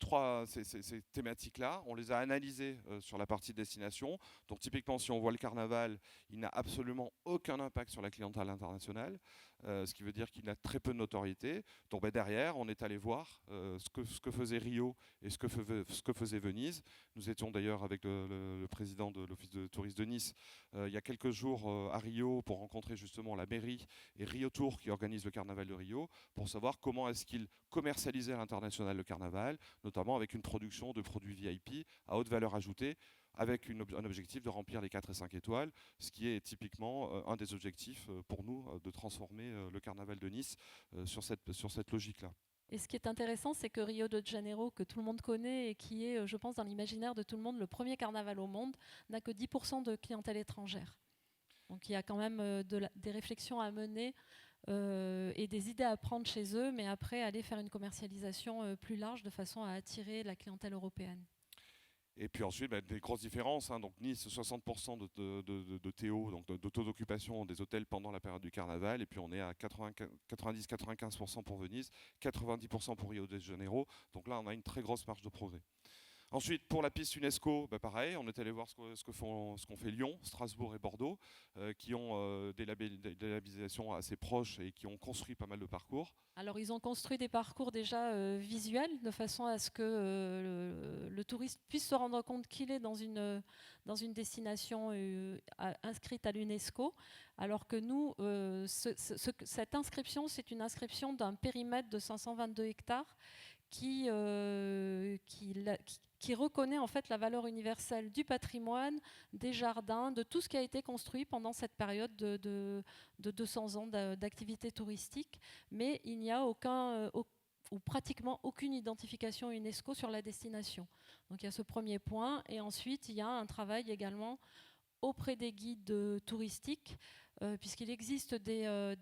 thématiques-là, on les a analysées sur la partie destination. Donc typiquement, si on voit le carnaval, il n'a absolument aucun impact sur la clientèle internationale, ce qui veut dire qu'il a très peu de notoriété. Donc derrière, on est allé voir ce que faisait Rio et ce que faisait Venise. Nous étions d'ailleurs avec le président de l'Office de tourisme de Nice il y a quelques jours à Rio pour rencontrer justement la mairie et Rio Tour qui organise le carnaval de Rio pour savoir comment est-ce qu'ils commercialisaient à l'international le carnaval, notamment avec une production de produits VIP à haute valeur ajoutée, avec un objectif de remplir les 4 et 5 étoiles, ce qui est typiquement un des objectifs pour nous de transformer le carnaval de Nice sur cette logique-là. Et ce qui est intéressant, c'est que Rio de Janeiro, que tout le monde connaît et qui est, je pense, dans l'imaginaire de tout le monde, le premier carnaval au monde, n'a que 10% de clientèle étrangère. Donc il y a quand même des réflexions à mener et des idées à prendre chez eux, mais après aller faire une commercialisation plus large de façon à attirer la clientèle européenne. Et puis ensuite, des grosses différences. Donc Nice, 60% de TO, donc de taux d'occupation des hôtels pendant la période du carnaval. Et puis on est à 90-95% pour Venise, 90% pour Rio de Janeiro. Donc là, on a une très grosse marge de progrès. Ensuite, pour la piste UNESCO, pareil, on est allé voir ce qu'ont fait Lyon, Strasbourg et Bordeaux, qui ont des labellisations assez proches et qui ont construit pas mal de parcours. Alors, ils ont construit des parcours déjà visuels, de façon à ce que le touriste puisse se rendre compte qu'il est dans une destination inscrite à l'UNESCO, alors que nous, cette inscription, c'est une inscription d'un périmètre de 522 hectares qui reconnaît en fait la valeur universelle du patrimoine, des jardins, de tout ce qui a été construit pendant cette période de 200 ans d'activité touristique, mais il n'y a ou pratiquement aucune identification UNESCO sur la destination. Donc il y a ce premier point, et ensuite il y a un travail également auprès des guides touristiques, puisqu'il existe des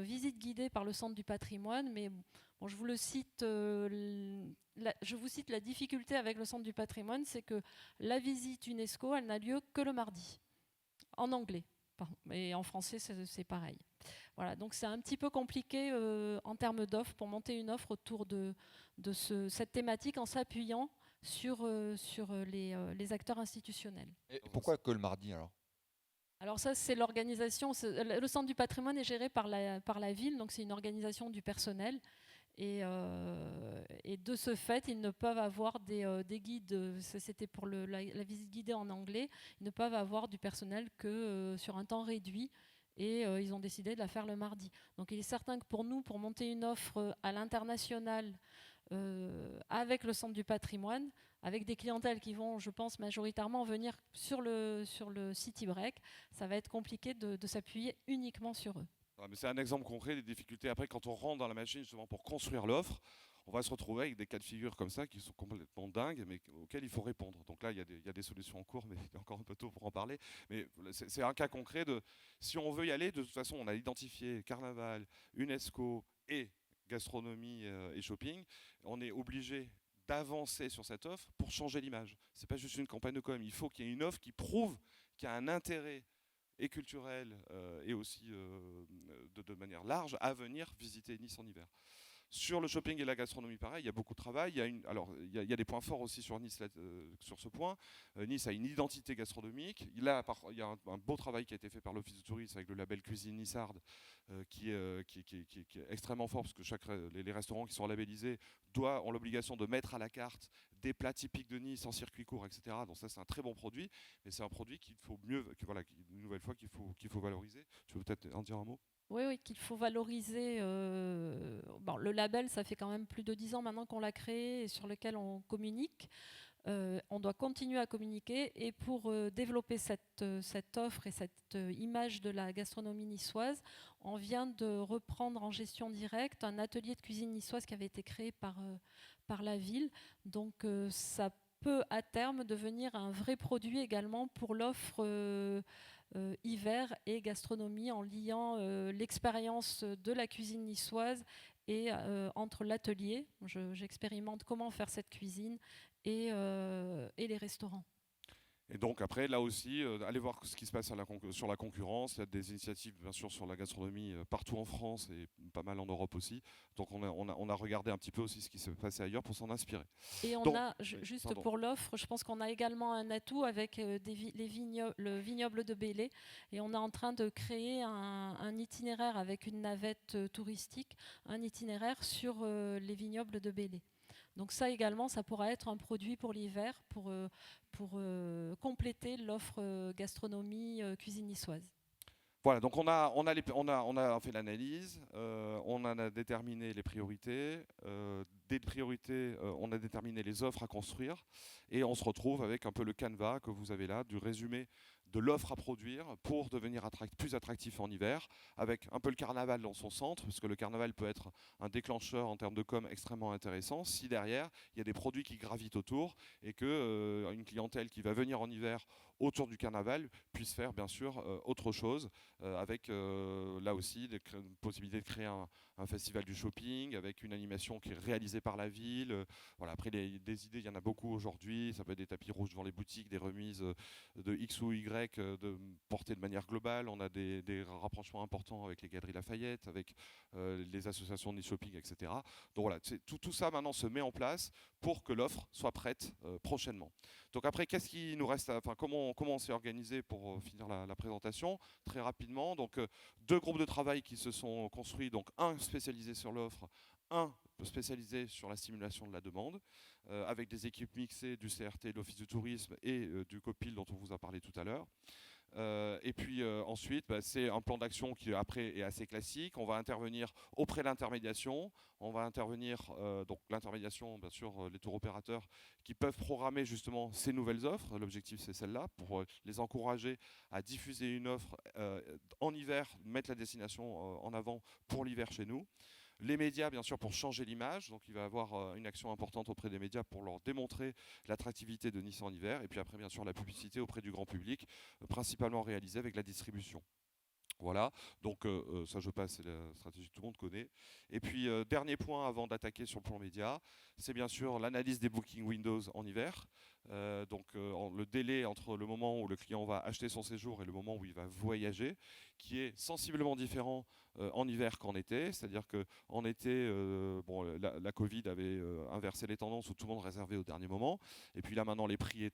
visites guidées par le Centre du patrimoine, mais bon, je vous cite la difficulté avec le Centre du patrimoine, c'est que la visite UNESCO, elle n'a lieu que le mardi, en anglais. Et en français, c'est pareil. Voilà, donc c'est un petit peu compliqué en termes d'offres, pour monter une offre autour de cette thématique en s'appuyant sur les acteurs institutionnels. Et pourquoi que le mardi alors ? Alors ça, c'est l'organisation. Le Centre du patrimoine est géré par la ville, donc c'est une organisation du personnel. Et de ce fait, ils ne peuvent avoir des guides, c'était pour la visite guidée en anglais, ils ne peuvent avoir du personnel que sur un temps réduit. Et ils ont décidé de la faire le mardi. Donc il est certain que pour nous, pour monter une offre à l'international avec le Centre du patrimoine, avec des clientèles qui vont, je pense, majoritairement venir sur le city break, ça va être compliqué de s'appuyer uniquement sur eux. Mais c'est un exemple concret des difficultés. Après, quand on rentre dans la machine justement pour construire l'offre, on va se retrouver avec des cas de figure comme ça qui sont complètement dingues, mais auxquels il faut répondre. Donc là, il y a des solutions en cours, mais il est encore un peu tôt pour en parler. Mais c'est un cas concret de si on veut y aller, de toute façon, on a identifié carnaval, UNESCO et gastronomie et shopping. On est obligé d'avancer sur cette offre pour changer l'image. C'est pas juste une campagne de com. Il faut qu'il y ait une offre qui prouve qu'il y a un intérêt et culturel et aussi de manière large à venir visiter Nice en hiver. Sur le shopping et la gastronomie, pareil, il y a beaucoup de travail. Il y a des points forts aussi sur Nice sur ce point. Nice a une identité gastronomique. Il y a un beau travail qui a été fait par l'Office du tourisme avec le label Cuisine Nissarde, qui est extrêmement fort, parce que les restaurants qui sont labellisés ont l'obligation de mettre à la carte des plats typiques de Nice en circuit court, etc. Donc ça, c'est un très bon produit, mais c'est un produit qu'il faut une nouvelle fois, qu'il faut valoriser. Tu veux peut-être en dire un mot ? Oui, qu'il faut valoriser. Le label, ça fait quand même plus de 10 ans maintenant qu'on l'a créé et sur lequel on communique. On doit continuer à communiquer, et pour développer cette offre et cette image de la gastronomie niçoise, on vient de reprendre en gestion directe un atelier de cuisine niçoise qui avait été créé par la ville. Donc ça peut à terme devenir un vrai produit également pour l'offre hiver et gastronomie, en liant l'expérience de la cuisine niçoise et entre l'atelier, j'expérimente comment faire cette cuisine, et les restaurants. Et donc après, là aussi, allez voir ce qui se passe sur la concurrence. Il y a des initiatives, bien sûr, sur la gastronomie partout en France et pas mal en Europe aussi. Donc on a regardé un petit peu aussi ce qui se passait ailleurs pour s'en inspirer. Et juste pour l'offre, je pense qu'on a également un atout avec le vignoble de Belley. Et on est en train de créer un itinéraire avec une navette touristique, un itinéraire sur les vignobles de Belley. Donc ça également, ça pourra être un produit pour l'hiver, pour compléter l'offre gastronomie cuisine niçoise. Voilà, donc on a fait l'analyse, on en a déterminé les priorités, des priorités, on a déterminé les offres à construire, et on se retrouve avec un peu le canevas que vous avez là, du résumé de l'offre à produire pour devenir plus attractif en hiver, avec un peu le carnaval dans son centre, parce que le carnaval peut être un déclencheur en termes de com extrêmement intéressant, si derrière il y a des produits qui gravitent autour, et que une clientèle qui va venir en hiver autour du carnaval puisse faire bien sûr autre chose, avec là aussi des possibilités de créer un festival du shopping avec une animation qui est réalisée par la ville. Voilà, après des idées, il y en a beaucoup aujourd'hui. Ça peut être des tapis rouges devant les boutiques, des remises de X ou Y portées de manière globale. On a des rapprochements importants avec les Galeries Lafayette, avec les associations de shopping, etc. Donc voilà, tout ça maintenant se met en place pour que l'offre soit prête prochainement. Donc après, qu'est-ce qui nous reste comment on s'est organisé pour finir la présentation très rapidement. Donc 2 groupes de travail qui se sont construits, donc un spécialisé sur l'offre, un spécialisé sur la stimulation de la demande, avec des équipes mixées du CRT, de l'Office du tourisme et du COPIL dont on vous a parlé tout à l'heure. Et puis ensuite, c'est un plan d'action qui après est assez classique. On va intervenir auprès de l'intermédiation. On va intervenir, donc l'intermédiation, bien sûr, les tours opérateurs qui peuvent programmer justement ces nouvelles offres. L'objectif, c'est celle-là, pour les encourager à diffuser une offre en hiver, mettre la destination en avant pour l'hiver chez nous. Les médias, bien sûr, pour changer l'image. Donc, il va y avoir une action importante auprès des médias pour leur démontrer l'attractivité de Nice en hiver. Et puis après, bien sûr, la publicité auprès du grand public, principalement réalisée avec la distribution. Voilà, donc ça je passe, c'est la stratégie que tout le monde connaît. Et puis dernier point avant d'attaquer sur le plan média, c'est bien sûr l'analyse des booking windows en hiver. Le délai entre le moment où le client va acheter son séjour et le moment où il va voyager, qui est sensiblement différent en hiver qu'en été. C'est-à-dire qu'en été, la Covid avait inversé les tendances où tout le monde réservait au dernier moment. Et puis là maintenant, les prix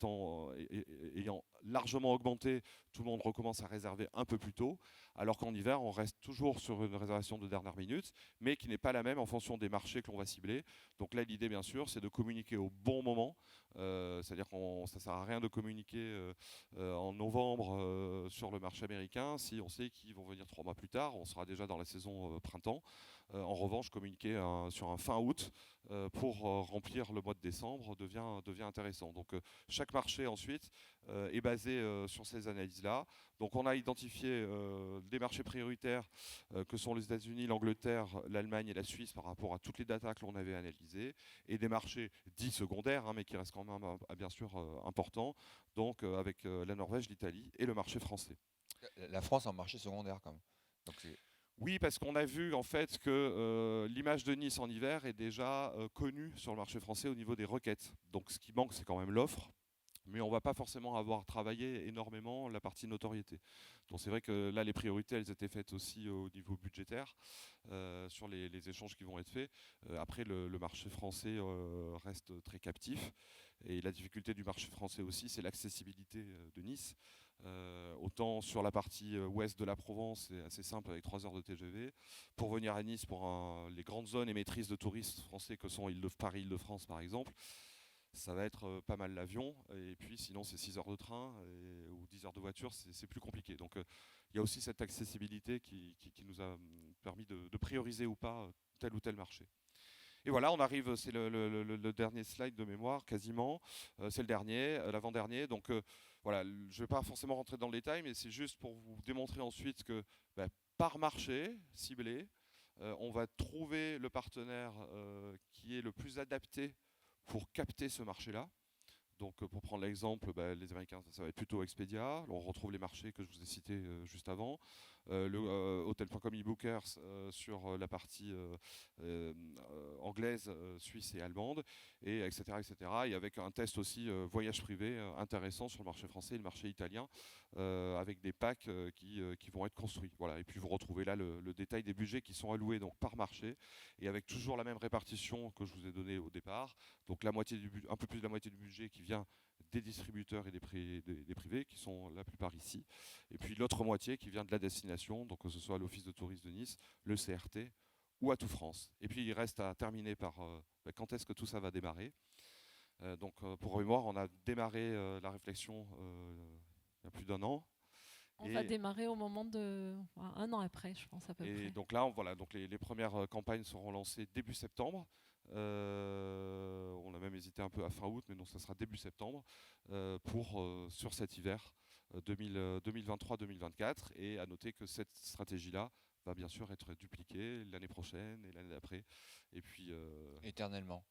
ayant largement augmenté, tout le monde recommence à réserver un peu plus tôt. Alors qu'en hiver, on reste toujours sur une réservation de dernière minute, mais qui n'est pas la même en fonction des marchés que l'on va cibler. Donc là, l'idée, bien sûr, c'est de communiquer au bon moment. C'est-à-dire que ça ne sert à rien de communiquer en novembre sur le marché américain si on sait qu'ils vont venir 3 mois plus tard. On sera déjà dans la saison printemps. En revanche, communiquer sur un fin août pour remplir le mois de décembre devient intéressant. Donc chaque marché ensuite est basé sur ces analyses-là. Donc on a identifié des marchés prioritaires que sont les États-Unis, l'Angleterre, l'Allemagne et la Suisse par rapport à toutes les datas que l'on avait analysées, et des marchés dits secondaires, mais qui restent quand même bien sûr importants, donc avec la Norvège, l'Italie et le marché français. La France en marché secondaire quand même. Donc oui, parce qu'on a vu en fait que l'image de Nice en hiver est déjà connue sur le marché français au niveau des requêtes. Donc ce qui manque, c'est quand même l'offre. mais on ne va pas forcément avoir travaillé énormément la partie notoriété. Donc c'est vrai que là, les priorités, elles étaient faites aussi au niveau budgétaire, sur les échanges qui vont être faits. Après, le marché français reste très captif, et la difficulté du marché français aussi, c'est l'accessibilité de Nice. Autant sur la partie ouest de la Provence, c'est assez simple avec 3 heures de TGV. Pour venir à Nice, pour les grandes zones émettrices de touristes français que sont Paris, Île-de-France par exemple, ça va être pas mal l'avion, et puis sinon c'est 6 heures de train ou 10 heures de voiture, c'est plus compliqué. Donc il y a aussi cette accessibilité qui nous a permis de prioriser ou pas tel ou tel marché. Et voilà, on arrive, c'est le dernier slide de mémoire, quasiment. C'est le dernier, l'avant-dernier. Donc voilà, je ne vais pas forcément rentrer dans le détail, mais c'est juste pour vous démontrer ensuite que par marché ciblé, on va trouver le partenaire qui est le plus adapté pour capter ce marché-là. Donc pour prendre l'exemple, les Américains, ça va être plutôt Expedia. On retrouve les marchés que je vous ai cités juste avant. Le Hotel.com eBookers sur la partie anglaise, suisse et allemande, et etc., etc. Et avec un test aussi voyage privé intéressant sur le marché français et le marché italien, avec des packs qui vont être construits. Voilà. Et puis vous retrouvez là le détail des budgets qui sont alloués donc par marché, et avec toujours la même répartition que je vous ai donnée au départ. Donc un peu plus de la moitié du budget qui vient des distributeurs et des privés, qui sont la plupart ici. Et puis l'autre moitié qui vient de la destination, donc que ce soit l'Office de tourisme de Nice, le CRT ou Atout France. Et puis il reste à terminer par quand est-ce que tout ça va démarrer. Donc pour mémoire, on a démarré la réflexion il y a plus d'1 an. On va démarrer au moment de 1 an après, je pense à peu près. Donc là, voilà, donc les premières campagnes seront lancées début septembre. On a même hésité un peu à fin août, mais non, ça sera début septembre sur cet hiver 2023-2024. Et à noter que cette stratégie-là va bien sûr être dupliquée l'année prochaine et l'année d'après. Et puis éternellement.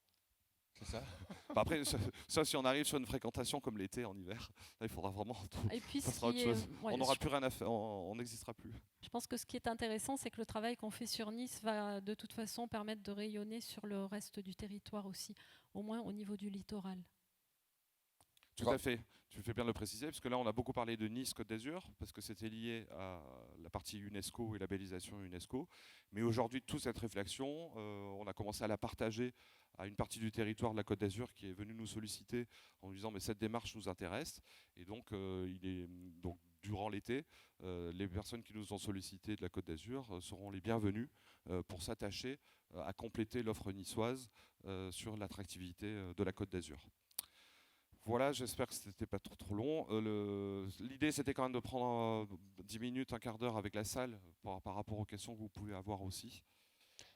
C'est ça. Après, ça, si on arrive sur une fréquentation comme l'été en hiver, là, il faudra vraiment tout. Et puis, ça sera autre chose. On n'aura plus rien à faire, on n'existera plus. Je pense que ce qui est intéressant, c'est que le travail qu'on fait sur Nice va de toute façon permettre de rayonner sur le reste du territoire aussi, au moins au niveau du littoral. Tout à fait, tu fais bien de le préciser, parce que là on a beaucoup parlé de Nice Côte d'Azur, parce que c'était lié à la partie UNESCO et labellisation UNESCO. Mais aujourd'hui, toute cette réflexion, on a commencé à la partager à une partie du territoire de la Côte d'Azur qui est venue nous solliciter en nous disant mais cette démarche nous intéresse. Et donc, durant l'été, les personnes qui nous ont sollicité de la Côte d'Azur seront les bienvenues pour s'attacher à compléter l'offre niçoise sur l'attractivité de la Côte d'Azur. Voilà, j'espère que ce n'était pas trop long. L'idée, c'était quand même de prendre 10 minutes, un quart d'heure avec la salle par rapport aux questions que vous pouvez avoir aussi.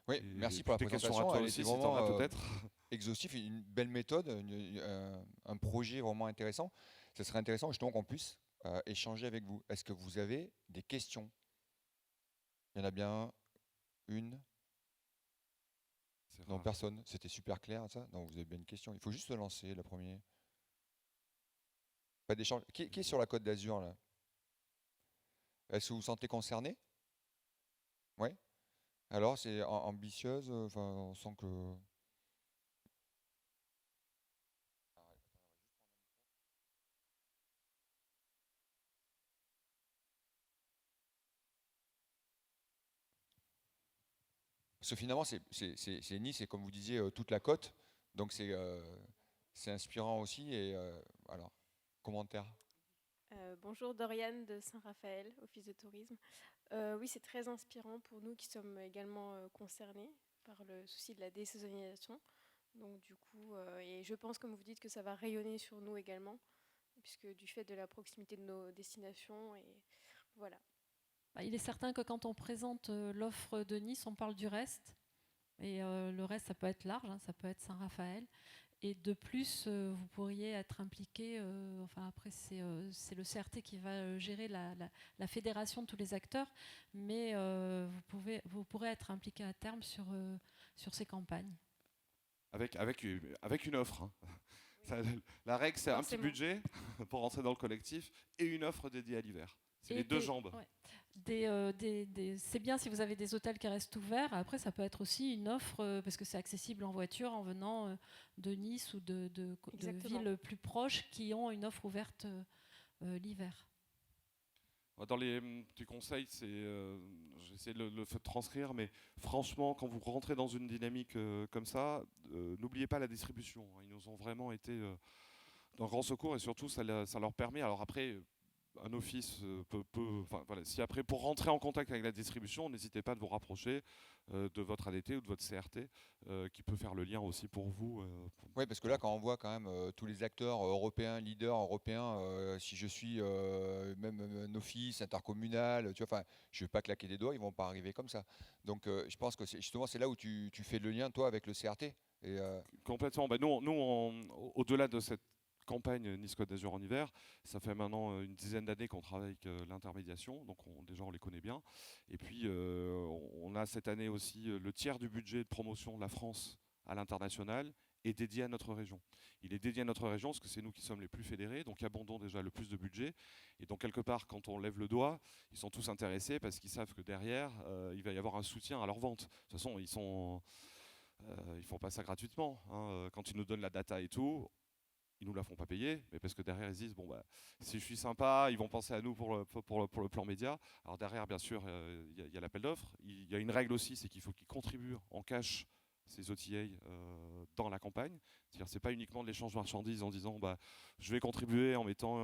Oui, merci pour la présentation. Elle était vraiment exhaustive, une belle méthode, un projet vraiment intéressant. Ce serait intéressant justement qu'on puisse échanger avec vous. Est-ce que vous avez des questions? Il y en a bien une? Non, personne. C'était super clair ça. Non, vous avez bien une question. Il faut juste se lancer, la première. Pas d'échange. Qui est sur la Côte d'Azur là? Est-ce que vous vous sentez concerné? Oui. Alors c'est ambitieuse. Enfin, on sent que. Parce que finalement, c'est Nice, et comme vous disiez, toute la côte. Donc c'est inspirant aussi. Et alors, commentaire. Bonjour, Doriane de Saint-Raphaël, Office de tourisme. Oui, c'est très inspirant pour nous qui sommes également concernés par le souci de la désaisonnalisation. Donc du coup, et je pense, comme vous dites, que ça va rayonner sur nous également, puisque du fait de la proximité de nos destinations, et voilà. Il est certain que quand on présente l'offre de Nice, on parle du reste. Et le reste, ça peut être large, hein, ça peut être Saint-Raphaël. Et de plus, vous pourriez être impliqué, après c'est le CRT qui va gérer la fédération de tous les acteurs, mais vous pourrez être impliqué à terme sur ces campagnes. Avec une offre. Hein. La règle, c'est un petit budget pour rentrer dans le collectif et une offre dédiée à l'hiver. C'est les deux jambes. Ouais. C'est bien si vous avez des hôtels qui restent ouverts. Après, ça peut être aussi une offre, parce que c'est accessible en voiture en venant de Nice ou de villes plus proches qui ont une offre ouverte l'hiver. Dans les petits conseils, j'essaie de le transcrire, mais franchement, quand vous rentrez dans une dynamique comme ça, n'oubliez pas la distribution. Ils nous ont vraiment été d'un grand secours et surtout, ça leur permet. Alors après, un office voilà, si après, pour rentrer en contact avec la distribution, n'hésitez pas de vous rapprocher de votre ADT ou de votre CRT, qui peut faire le lien aussi pour vous. Oui, parce que là, quand on voit quand même tous les acteurs européens, leaders européens, si je suis même un office intercommunal, tu vois, enfin, je ne vais pas claquer des doigts, ils ne vont pas arriver comme ça. Donc, je pense que justement, c'est là où tu fais le lien, toi, avec le CRT. Et, Complètement. Ben, nous au-delà de cette campagne Nice Côte d'Azur en hiver, ça fait maintenant une dizaine d'années qu'on travaille avec l'intermédiation, donc déjà on les connaît bien. Et puis on a cette année aussi le tiers du budget de promotion de la France à l'international est dédié à notre région. Il est dédié à notre région parce que c'est nous qui sommes les plus fédérés, donc abondons déjà le plus de budget. Et donc quelque part, quand on lève le doigt, ils sont tous intéressés parce qu'ils savent que derrière, il va y avoir un soutien à leur vente. De toute façon, ils font pas ça gratuitement, hein. Quand ils nous donnent la data et tout, ils nous la font pas payer, mais parce que derrière ils se disent bon bah si je suis sympa, ils vont penser à nous pour le plan média. Alors derrière bien sûr il y a l'appel d'offres. Il y a une règle aussi, c'est qu'il faut qu'ils contribuent en cash ces OTA dans la campagne. C'est-à-dire c'est pas uniquement de l'échange de marchandises en disant bah je vais contribuer en mettant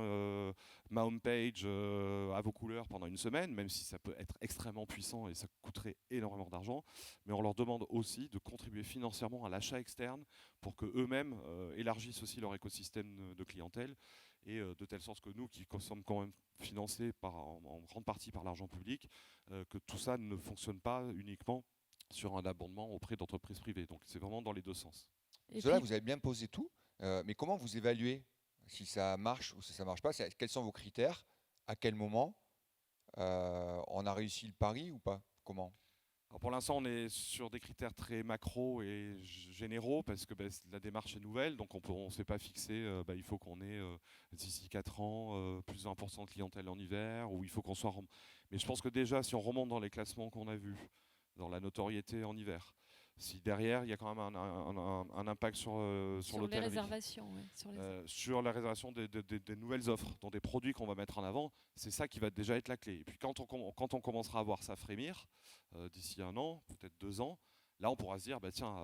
ma homepage à vos couleurs pendant une semaine, même si ça peut être extrêmement puissant et ça coûterait énormément d'argent, mais on leur demande aussi de contribuer financièrement à l'achat externe pour que eux-mêmes élargissent aussi leur écosystème de clientèle et de telle sorte que nous qui sommes quand même financés en grande partie par l'argent public, que tout ça ne fonctionne pas uniquement sur un abondement auprès d'entreprises privées. Donc c'est vraiment dans les deux sens. Cela, vous avez bien posé tout, mais comment vous évaluez si ça marche ou si ça ne marche pas? Quels sont vos critères? À quel moment on a réussi le pari ou pas? Comment? Alors pour l'instant, on est sur des critères très macro et généraux parce que la démarche est nouvelle, donc on ne s'est pas fixé, il faut qu'on ait d'ici 4 ans plus de 20% de clientèle en hiver, ou il faut qu'on soit... Mais je pense que déjà, si on remonte dans les classements qu'on a vus, dans la notoriété en hiver, si derrière, il y a quand même un impact sur l'hôtellerie, les réservations, ouais, sur la réservation des nouvelles offres, dans des produits qu'on va mettre en avant, c'est ça qui va déjà être la clé. Et puis quand on commencera à voir ça frémir, d'ici 1 an, peut-être 2 ans, là on pourra se dire, bah, tiens,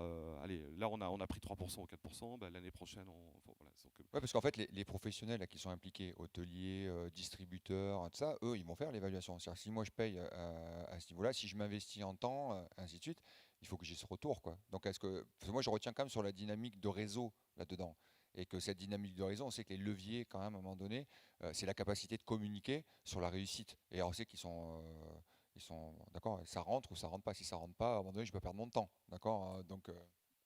allez, là on a pris 3% ou 4%, bah, l'année prochaine, voilà. Ouais, parce qu'en fait, les professionnels là, qui sont impliqués, hôteliers, distributeurs, tout ça, eux, ils vont faire l'évaluation. C'est-à-dire, si moi je paye à ce niveau-là, si je m'investis en temps, ainsi de suite, il faut que j'ai ce retour, quoi. Donc, parce que moi, je retiens quand même sur la dynamique de réseau là-dedans. Et que cette dynamique de réseau, on sait que les leviers, quand même, à un moment donné, c'est la capacité de communiquer sur la réussite. Et on sait qu'ils sont d'accord, ça rentre ou ça rentre pas. Si ça rentre pas, à un moment donné, je peux perdre mon temps. D'accord. Donc,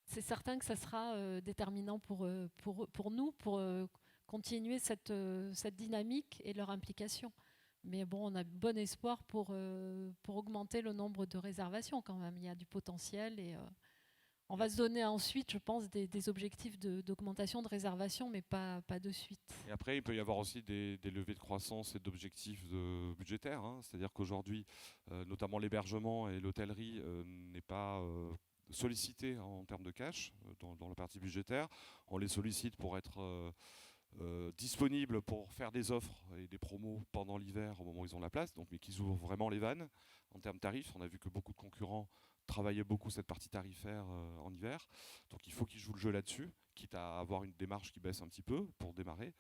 c'est certain que ça sera déterminant pour nous, pour continuer cette dynamique et leur implication. Mais bon, on a bon espoir pour augmenter le nombre de réservations quand même. Il y a du potentiel et on va se donner ensuite, je pense, des objectifs d'augmentation de réservations, mais pas de suite. Et après, il peut y avoir aussi des levées de croissance et d'objectifs budgétaires, hein. C'est-à-dire qu'aujourd'hui, notamment l'hébergement et l'hôtellerie n'est pas sollicité en termes de cash dans la partie budgétaire. On les sollicite pour être disponibles pour faire des offres et des promos pendant l'hiver au moment où ils ont la place, donc, mais qu'ils ouvrent vraiment les vannes en termes tarifs. On a vu que beaucoup de concurrents travaillaient beaucoup cette partie tarifaire en hiver, donc il faut qu'ils jouent le jeu là-dessus, quitte à avoir une démarche qui baisse un petit peu pour démarrer.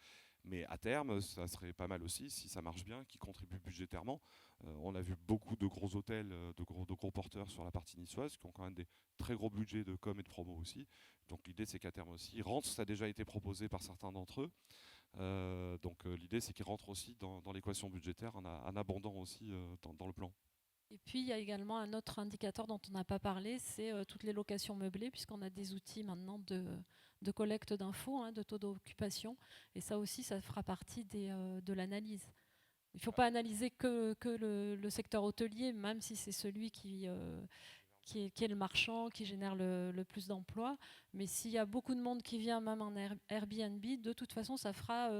Mais à terme, ça serait pas mal aussi, si ça marche bien, qui contribue budgétairement. On a vu beaucoup de gros hôtels, de gros porteurs sur la partie niçoise, qui ont quand même des très gros budgets de com et de promo aussi. Donc l'idée, c'est qu'à terme aussi, ils rentrent, ça a déjà été proposé par certains d'entre eux. Donc l'idée, c'est qu'ils rentrent aussi dans l'équation budgétaire en abondant aussi dans le plan. Et puis, il y a également un autre indicateur dont on n'a pas parlé, c'est toutes les locations meublées, puisqu'on a des outils maintenant de collecte d'infos, de taux d'occupation. Et ça aussi, ça fera partie de l'analyse. Il ne faut pas analyser que le secteur hôtelier, même si c'est celui qui qui est le marchand, qui génère le plus d'emplois. Mais s'il y a beaucoup de monde qui vient, même en Airbnb, de toute façon, ça fera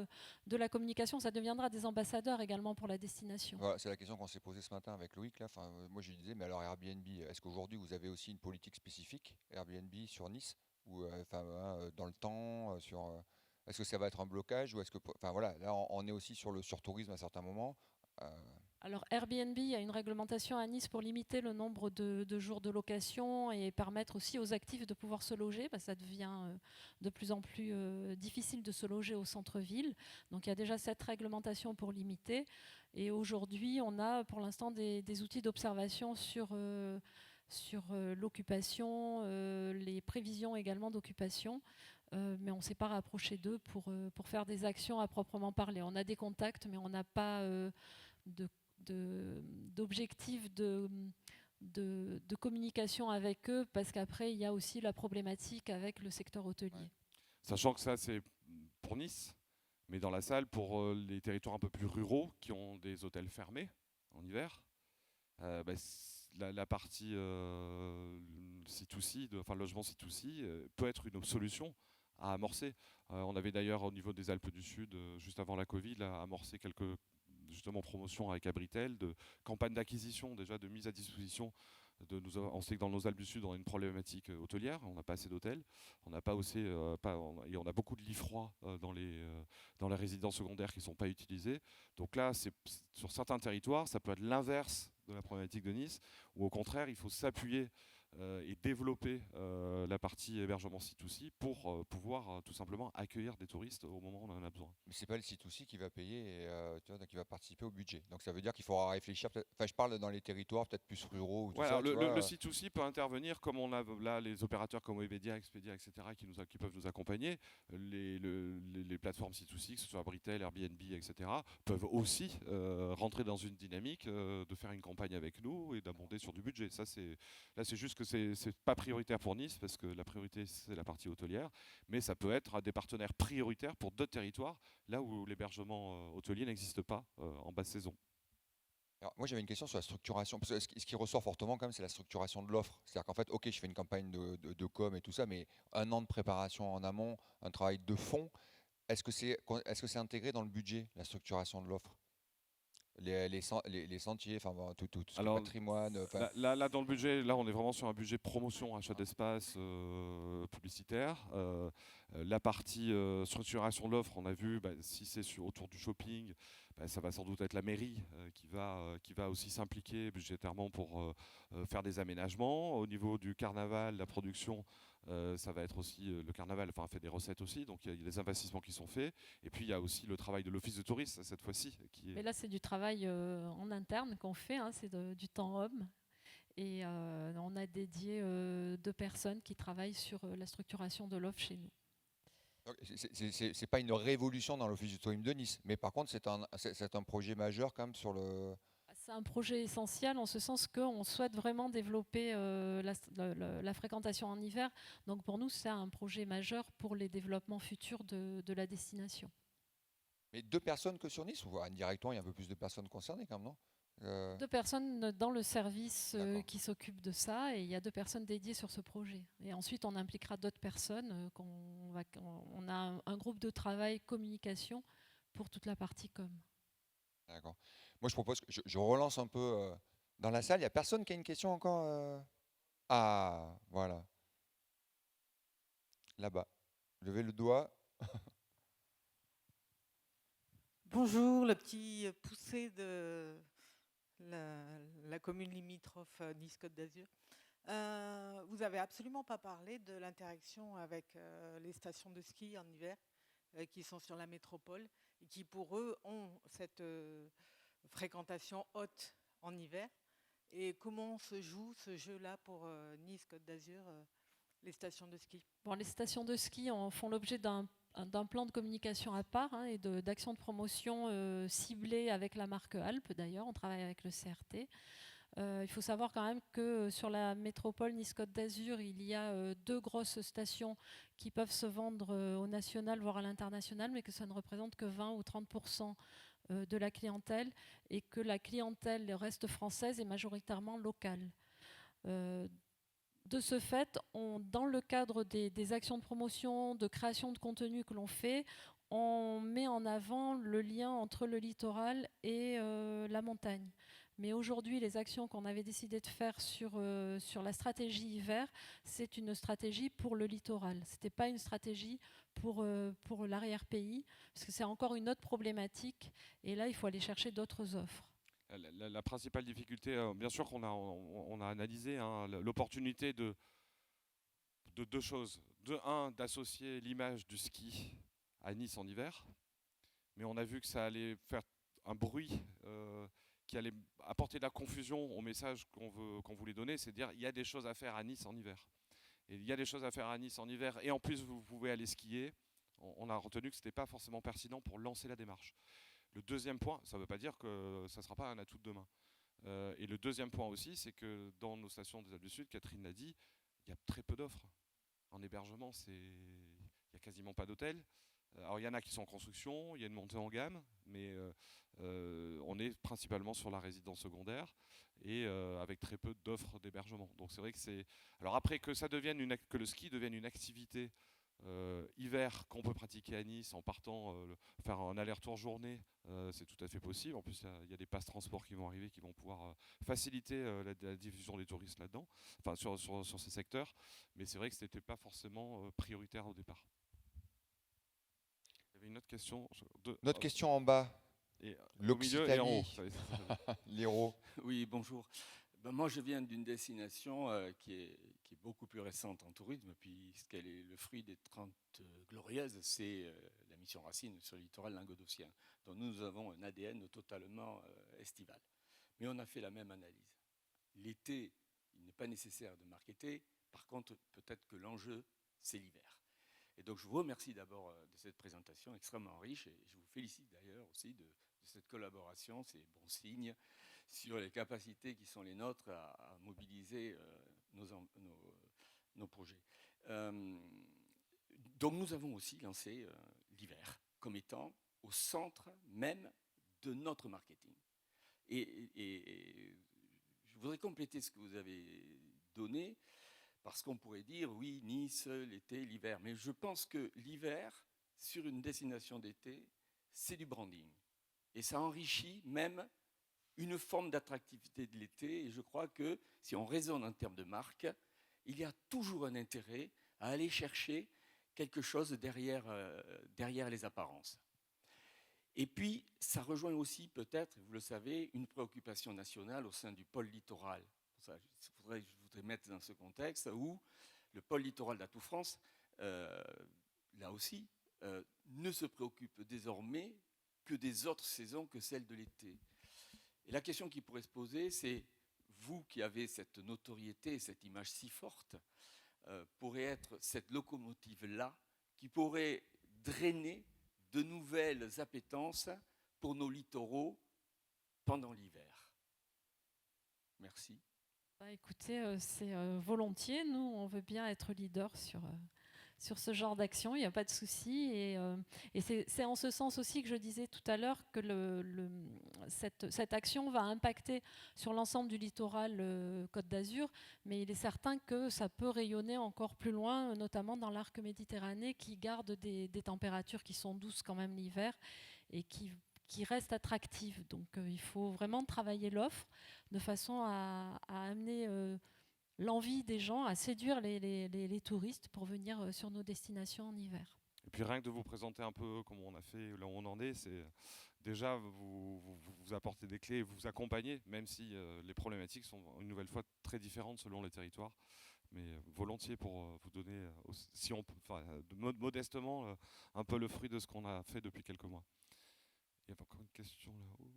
de la communication, ça deviendra des ambassadeurs également pour la destination. Voilà, c'est la question qu'on s'est posée ce matin avec Loïc. Là. Enfin, moi, je lui disais, mais alors Airbnb, est-ce qu'aujourd'hui, vous avez aussi une politique spécifique Airbnb sur Nice ou dans le temps est-ce que ça va être un blocage ou est-ce que, enfin voilà, là, on est aussi sur le surtourisme à certains moments. Alors Airbnb, il y a une réglementation à Nice pour limiter le nombre de jours de location et permettre aussi aux actifs de pouvoir se loger. Ça devient de plus en plus difficile de se loger au centre-ville. Donc il y a déjà cette réglementation pour limiter. Et aujourd'hui, on a pour l'instant des outils d'observation sur l'occupation, les prévisions également d'occupation. Mais on ne s'est pas rapproché d'eux pour faire des actions à proprement parler. On a des contacts, mais on n'a pas d'objectif de communication avec eux, parce qu'après, il y a aussi la problématique avec le secteur hôtelier. Ouais. Sachant que ça, c'est pour Nice, mais dans la salle, pour les territoires un peu plus ruraux qui ont des hôtels fermés en hiver, la partie C2C, enfin logement C2C, peut être une solution à amorcer. On avait d'ailleurs au niveau des Alpes du Sud, juste avant la Covid, là, amorcé quelques justement promotions avec Abritel, de campagnes d'acquisition, déjà de mise à disposition. On sait que dans nos Alpes du Sud, on a une problématique hôtelière, on n'a pas assez d'hôtels, on n'a pas aussi, et on a beaucoup de lits froids dans les résidences secondaires qui ne sont pas utilisés. Donc là, sur certains territoires, ça peut être l'inverse de la problématique de Nice, où au contraire, il faut s'appuyer et développer la partie hébergement C2C pour pouvoir tout simplement accueillir des touristes au moment où on en a besoin. Mais c'est pas le C2C qui va payer, donc qui va participer au budget. Donc ça veut dire qu'il faudra réfléchir. Enfin, je parle dans les territoires peut-être plus ruraux ou tout ça. Le C2C peut intervenir comme on a là les opérateurs comme Webedia, Expedia, etc. qui peuvent nous accompagner. Les plateformes C2C, que ce soit Abritel, Airbnb, etc. peuvent aussi rentrer dans une dynamique de faire une campagne avec nous et d'abonder sur du budget. Là, c'est juste que c'est pas prioritaire pour Nice parce que la priorité c'est la partie hôtelière, mais ça peut être des partenaires prioritaires pour d'autres territoires là où l'hébergement hôtelier n'existe pas en basse saison. Alors, moi j'avais une question sur la structuration, parce que ce qui ressort fortement quand même, c'est la structuration de l'offre. C'est-à-dire qu'en fait, ok, je fais une campagne de com et tout ça, mais un an de préparation en amont, un travail de fond, est-ce que c'est intégré dans le budget, la structuration de l'offre les sentiers, enfin tout ce Alors, patrimoine. Là, dans le budget, là, on est vraiment sur un budget promotion, achat d'espace publicitaire. La partie structuration de l'offre, on a vu, si c'est autour du shopping, ça va sans doute être la mairie qui va aussi s'impliquer budgétairement pour faire des aménagements. Au niveau du carnaval, la production, ça va être aussi le carnaval, enfin fait des recettes aussi, donc il y a des investissements qui sont faits. Et puis il y a aussi le travail de l'office de tourisme cette fois-ci. Mais là, c'est du travail en interne qu'on fait, hein, c'est du temps homme. Et on a dédié 2 personnes qui travaillent sur la structuration de l'offre chez nous. C'est pas une révolution dans l'office du tourisme de Nice, mais par contre c'est un projet majeur quand même sur le. C'est un projet essentiel en ce sens qu'on souhaite vraiment développer la fréquentation en hiver. Donc pour nous, c'est un projet majeur pour les développements futurs de la destination. Mais 2 personnes que sur Nice, ou indirectement il y a un peu plus de personnes concernées quand même, non 2 personnes dans le service qui s'occupent de ça, et il y a 2 personnes dédiées sur ce projet. Et ensuite, on impliquera d'autres personnes. On a un groupe de travail communication pour toute la partie com. D'accord. Moi, je propose que je relance un peu dans la salle. Il n'y a personne qui a une question encore Ah, voilà. Là-bas. Levez le doigt. Bonjour, le petit poussé de la commune limitrophe Nice-Côte d'Azur. Vous n'avez absolument pas parlé de l'interaction avec les stations de ski en hiver qui sont sur la métropole et qui, pour eux, ont cette fréquentation haute en hiver. Et comment se joue ce jeu-là pour Nice-Côte d'Azur, les stations de ski? Bon, les stations de ski font l'objet d'un plan de communication à part, hein, et d'actions de promotion ciblées avec la marque Alpes. D'ailleurs, on travaille avec le CRT. Il faut savoir quand même que sur la métropole Nice-Côte d'Azur, il y a 2 grosses stations qui peuvent se vendre au national, voire à l'international, mais que ça ne représente que 20 ou 30% de la clientèle, et que la clientèle reste française et majoritairement locale. De ce fait, dans le cadre des actions de promotion, de création de contenu que l'on fait, on met en avant le lien entre le littoral et la montagne. Mais aujourd'hui, les actions qu'on avait décidé de faire sur la stratégie hiver, c'est une stratégie pour le littoral. Ce n'était pas une stratégie pour l'arrière-pays, parce que c'est encore une autre problématique. Et là, il faut aller chercher d'autres offres. La principale difficulté, bien sûr qu'on a analysé hein, l'opportunité de deux choses. De un, d'associer l'image du ski à Nice en hiver, mais on a vu que ça allait faire un bruit qui allait apporter de la confusion au message qu'on voulait donner, c'est dire il y a des choses à faire à Nice en hiver. Et il y a des choses à faire à Nice en hiver, et en plus vous pouvez aller skier. On a retenu que ce n'était pas forcément pertinent pour lancer la démarche. Le deuxième point, ça ne veut pas dire que ça ne sera pas un atout de demain. Et le deuxième point aussi, c'est que dans nos stations des Alpes du Sud, Catherine l'a dit, il y a très peu d'offres. En hébergement, il n'y a quasiment pas d'hôtels. Alors il y en a qui sont en construction, il y a une montée en gamme, mais on est principalement sur la résidence secondaire et avec très peu d'offres d'hébergement. Donc c'est vrai que c'est... Alors après que le ski devienne une activité hiver qu'on peut pratiquer à Nice en partant faire un aller-retour journée, c'est tout à fait possible. En plus, il y a des passes transports qui vont arriver, qui vont pouvoir faciliter la diffusion des touristes là-dedans, enfin sur ces secteurs. Mais c'est vrai que ce n'était pas forcément prioritaire au départ. Il y avait une autre question. Notre question en bas, Et, l'Occitanie, au milieu et en haut. l'Hérault. Oui, bonjour. Ben, moi, je viens d'une destination qui est beaucoup plus récente en tourisme, puisqu'elle est le fruit des 30 glorieuses. C'est la mission Racine sur le littoral languedocien, dont nous avons un ADN totalement estival. Mais on a fait la même analyse. L'été, il n'est pas nécessaire de marketer. Par contre, peut-être que l'enjeu, c'est l'hiver. Et donc, je vous remercie d'abord de cette présentation extrêmement riche, et je vous félicite d'ailleurs aussi de cette collaboration. C'est bon signe sur les capacités qui sont les nôtres à mobiliser nos projets. Donc nous avons aussi lancé l'hiver comme étant au centre même de notre marketing. Et je voudrais compléter ce que vous avez donné, parce qu'on pourrait dire, oui, Nice, l'été, l'hiver. Mais je pense que l'hiver, sur une destination d'été, c'est du branding. Et ça enrichit même une forme d'attractivité de l'été. Et je crois que si on raisonne en termes de marque, il y a toujours un intérêt à aller chercher quelque chose derrière les apparences. Et puis, ça rejoint aussi peut-être, vous le savez, une préoccupation nationale au sein du pôle littoral. Ça, je voudrais mettre dans ce contexte où le pôle littoral d'Atout France, là aussi, ne se préoccupe désormais que des autres saisons que celles de l'été. Et la question qui pourrait se poser, c'est vous qui avez cette notoriété, cette image si forte, pourrait être cette locomotive-là qui pourrait drainer de nouvelles appétences pour nos littoraux pendant l'hiver. Merci. Bah, écoutez, c'est volontiers. Nous, on veut bien être leader sur ce genre d'action, il n'y a pas de souci. Et c'est en ce sens aussi que je disais tout à l'heure que cette action va impacter sur l'ensemble du littoral Côte d'Azur, mais il est certain que ça peut rayonner encore plus loin, notamment dans l'arc méditerranéen qui garde des températures qui sont douces quand même l'hiver et qui restent attractives. Donc il faut vraiment travailler l'offre de façon à amener l'envie des gens, à séduire les touristes pour venir sur nos destinations en hiver. Et puis rien que de vous présenter un peu comment on a fait, là où on en est, c'est déjà vous apporter des clés et vous accompagner, même si les problématiques sont une nouvelle fois très différentes selon les territoires. Mais volontiers pour vous donner, si on peut, modestement, un peu le fruit de ce qu'on a fait depuis quelques mois. Il y avait encore une question là-haut.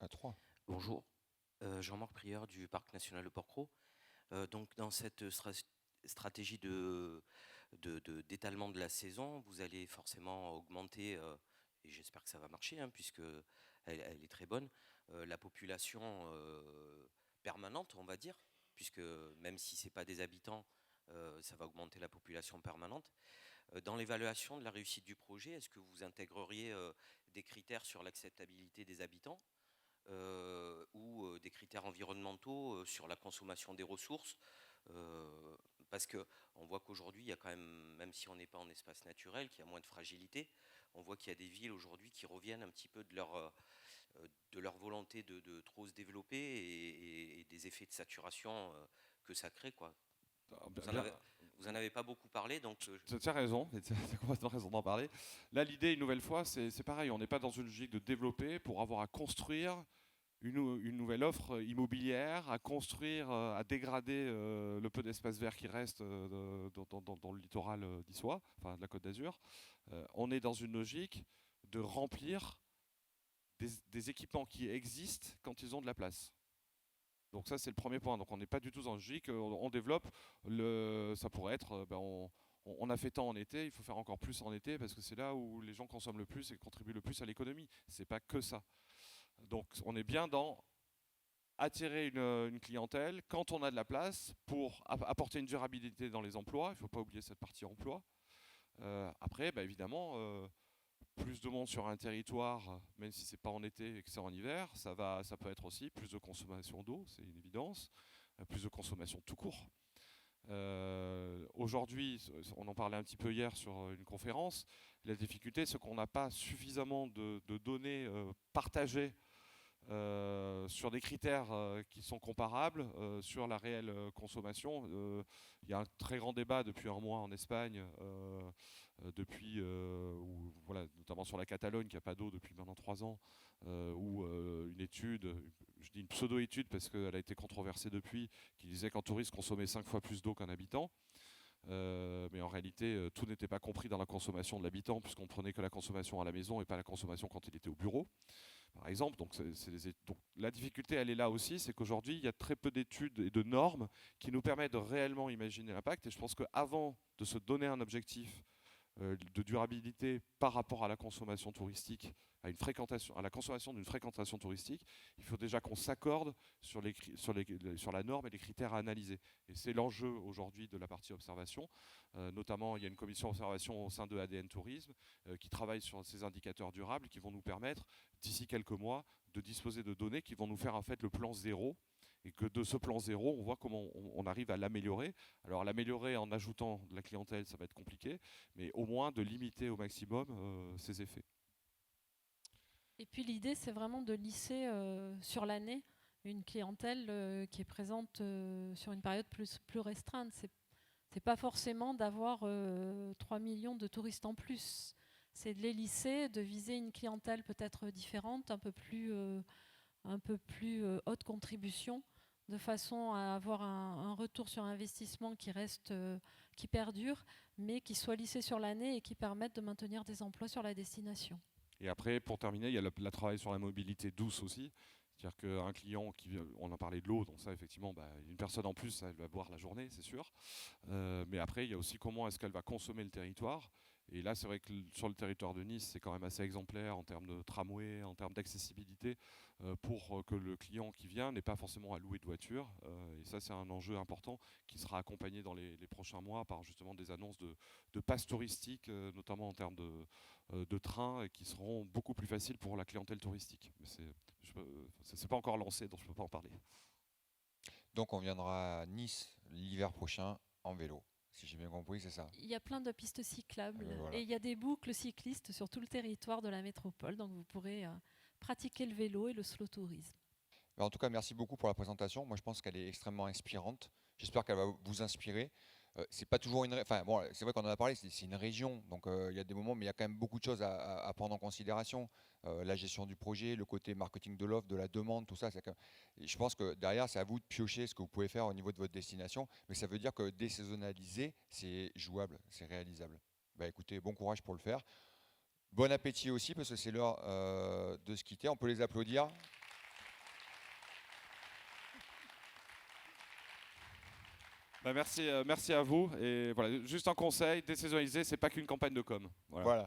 À 3. Bonjour, Jean-Marc Prieur du Parc national de Porquerolles. Donc dans cette stratégie d'étalement de la saison, vous allez forcément augmenter, et j'espère que ça va marcher, hein, puisque elle est très bonne, la population permanente, on va dire, puisque même si ce n'est pas des habitants, ça va augmenter la population permanente. Dans l'évaluation de la réussite du projet, est-ce que vous intégreriez des critères sur l'acceptabilité des habitants ? ou des critères environnementaux sur la consommation des ressources. Parce qu'on voit qu'aujourd'hui, il y a quand même si on n'est pas en espace naturel, qu'il y a moins de fragilité, on voit qu'il y a des villes aujourd'hui qui reviennent un petit peu de leur volonté de trop se développer et des effets de saturation que ça crée, quoi. Vous en avez pas beaucoup parlé, donc... Tu as raison, tu as complètement raison d'en parler. Là, l'idée, une nouvelle fois, c'est pareil, on n'est pas dans une logique de développer pour avoir à construire une nouvelle offre immobilière, à construire, à dégrader le peu d'espace vert qui reste dans le littoral d'Issois, enfin de la Côte d'Azur. On est dans une logique de remplir des équipements qui existent quand ils ont de la place. Donc ça, c'est le premier point. Donc on n'est pas du tout dans une logique, on développe, ça pourrait être, on a fait tant en été, il faut faire encore plus en été parce que c'est là où les gens consomment le plus et contribuent le plus à l'économie. C'est pas que ça. Donc on est bien dans attirer une clientèle quand on a de la place pour apporter une durabilité dans les emplois. Il ne faut pas oublier cette partie emploi. Après, évidemment, plus de monde sur un territoire, même si ce n'est pas en été et que c'est en hiver, ça peut être aussi plus de consommation d'eau, c'est une évidence, plus de consommation tout court. Aujourd'hui, on en parlait un petit peu hier sur une conférence, la difficulté c'est qu'on n'a pas suffisamment de données partagées sur des critères qui sont comparables sur la réelle consommation. Il y a un très grand débat depuis un mois en Espagne, notamment sur la Catalogne qui n'a pas d'eau depuis maintenant 3 ans, où une étude, je dis une pseudo-étude parce qu'elle a été controversée depuis, qui disait qu'un touriste consommait 5 fois plus d'eau qu'un habitant. Mais en réalité, tout n'était pas compris dans la consommation de l'habitant, puisqu'on prenait que la consommation à la maison et pas la consommation quand il était au bureau, par exemple. Donc la difficulté, elle est là aussi, c'est qu'aujourd'hui, il y a très peu d'études et de normes qui nous permettent de réellement imaginer l'impact. Et je pense qu'avant de se donner un objectif de durabilité par rapport à la consommation touristique, à la consommation d'une fréquentation touristique, il faut déjà qu'on s'accorde sur la norme et les critères à analyser. Et c'est l'enjeu aujourd'hui de la partie observation. Notamment, il y a une commission observation au sein de ADN Tourisme qui travaille sur ces indicateurs durables qui vont nous permettre, d'ici quelques mois, de disposer de données qui vont nous faire en fait le plan zéro. Et que de ce plan zéro, on voit comment on arrive à l'améliorer. Alors l'améliorer en ajoutant de la clientèle, ça va être compliqué, mais au moins de limiter au maximum ses effets. Et puis l'idée, c'est vraiment de lisser sur l'année une clientèle qui est présente sur une période plus restreinte. C'est pas forcément d'avoir 3 millions de touristes en plus. C'est de les lisser, de viser une clientèle peut-être différente, un peu plus haute contribution, de façon à avoir un retour sur investissement qui perdure, mais qui soit lissé sur l'année et qui permette de maintenir des emplois sur la destination. Et après, pour terminer, il y a le travail sur la mobilité douce aussi. C'est-à-dire qu'un client, on en parlait de l'eau, donc ça effectivement, une personne en plus, elle va boire la journée, c'est sûr. Mais après, il y a aussi comment est-ce qu'elle va consommer le territoire. Et là, c'est vrai que sur le territoire de Nice, c'est quand même assez exemplaire en termes de tramway, en termes d'accessibilité, pour que le client qui vient n'ait pas forcément à louer de voiture. Et ça, c'est un enjeu important qui sera accompagné dans les prochains mois par justement des annonces de passes touristiques, notamment en termes de trains, qui seront beaucoup plus faciles pour la clientèle touristique. Mais c'est pas encore lancé, donc je ne peux pas en parler. Donc on viendra à Nice l'hiver prochain en vélo. Si j'ai bien compris, c'est ça. Il y a plein de pistes cyclables Voilà. et il y a des boucles cyclistes sur tout le territoire de la métropole, donc vous pourrez pratiquer le vélo et le slow tourisme. En tout cas, merci beaucoup pour la présentation. Moi, je pense qu'elle est extrêmement inspirante. J'espère qu'elle va vous inspirer. C'est pas toujours c'est vrai qu'on en a parlé, c'est une région, donc il y a des moments, mais il y a quand même beaucoup de choses à prendre en considération. La gestion du projet, le côté marketing de l'offre, de la demande, tout ça. Je pense que derrière, c'est à vous de piocher ce que vous pouvez faire au niveau de votre destination, mais ça veut dire que désaisonnaliser, c'est jouable, c'est réalisable. Écoutez, bon courage pour le faire. Bon appétit aussi, parce que c'est l'heure de se quitter. On peut les applaudir. Merci à vous. Et voilà, juste un conseil, désaisonnaliser, c'est pas qu'une campagne de com. Voilà.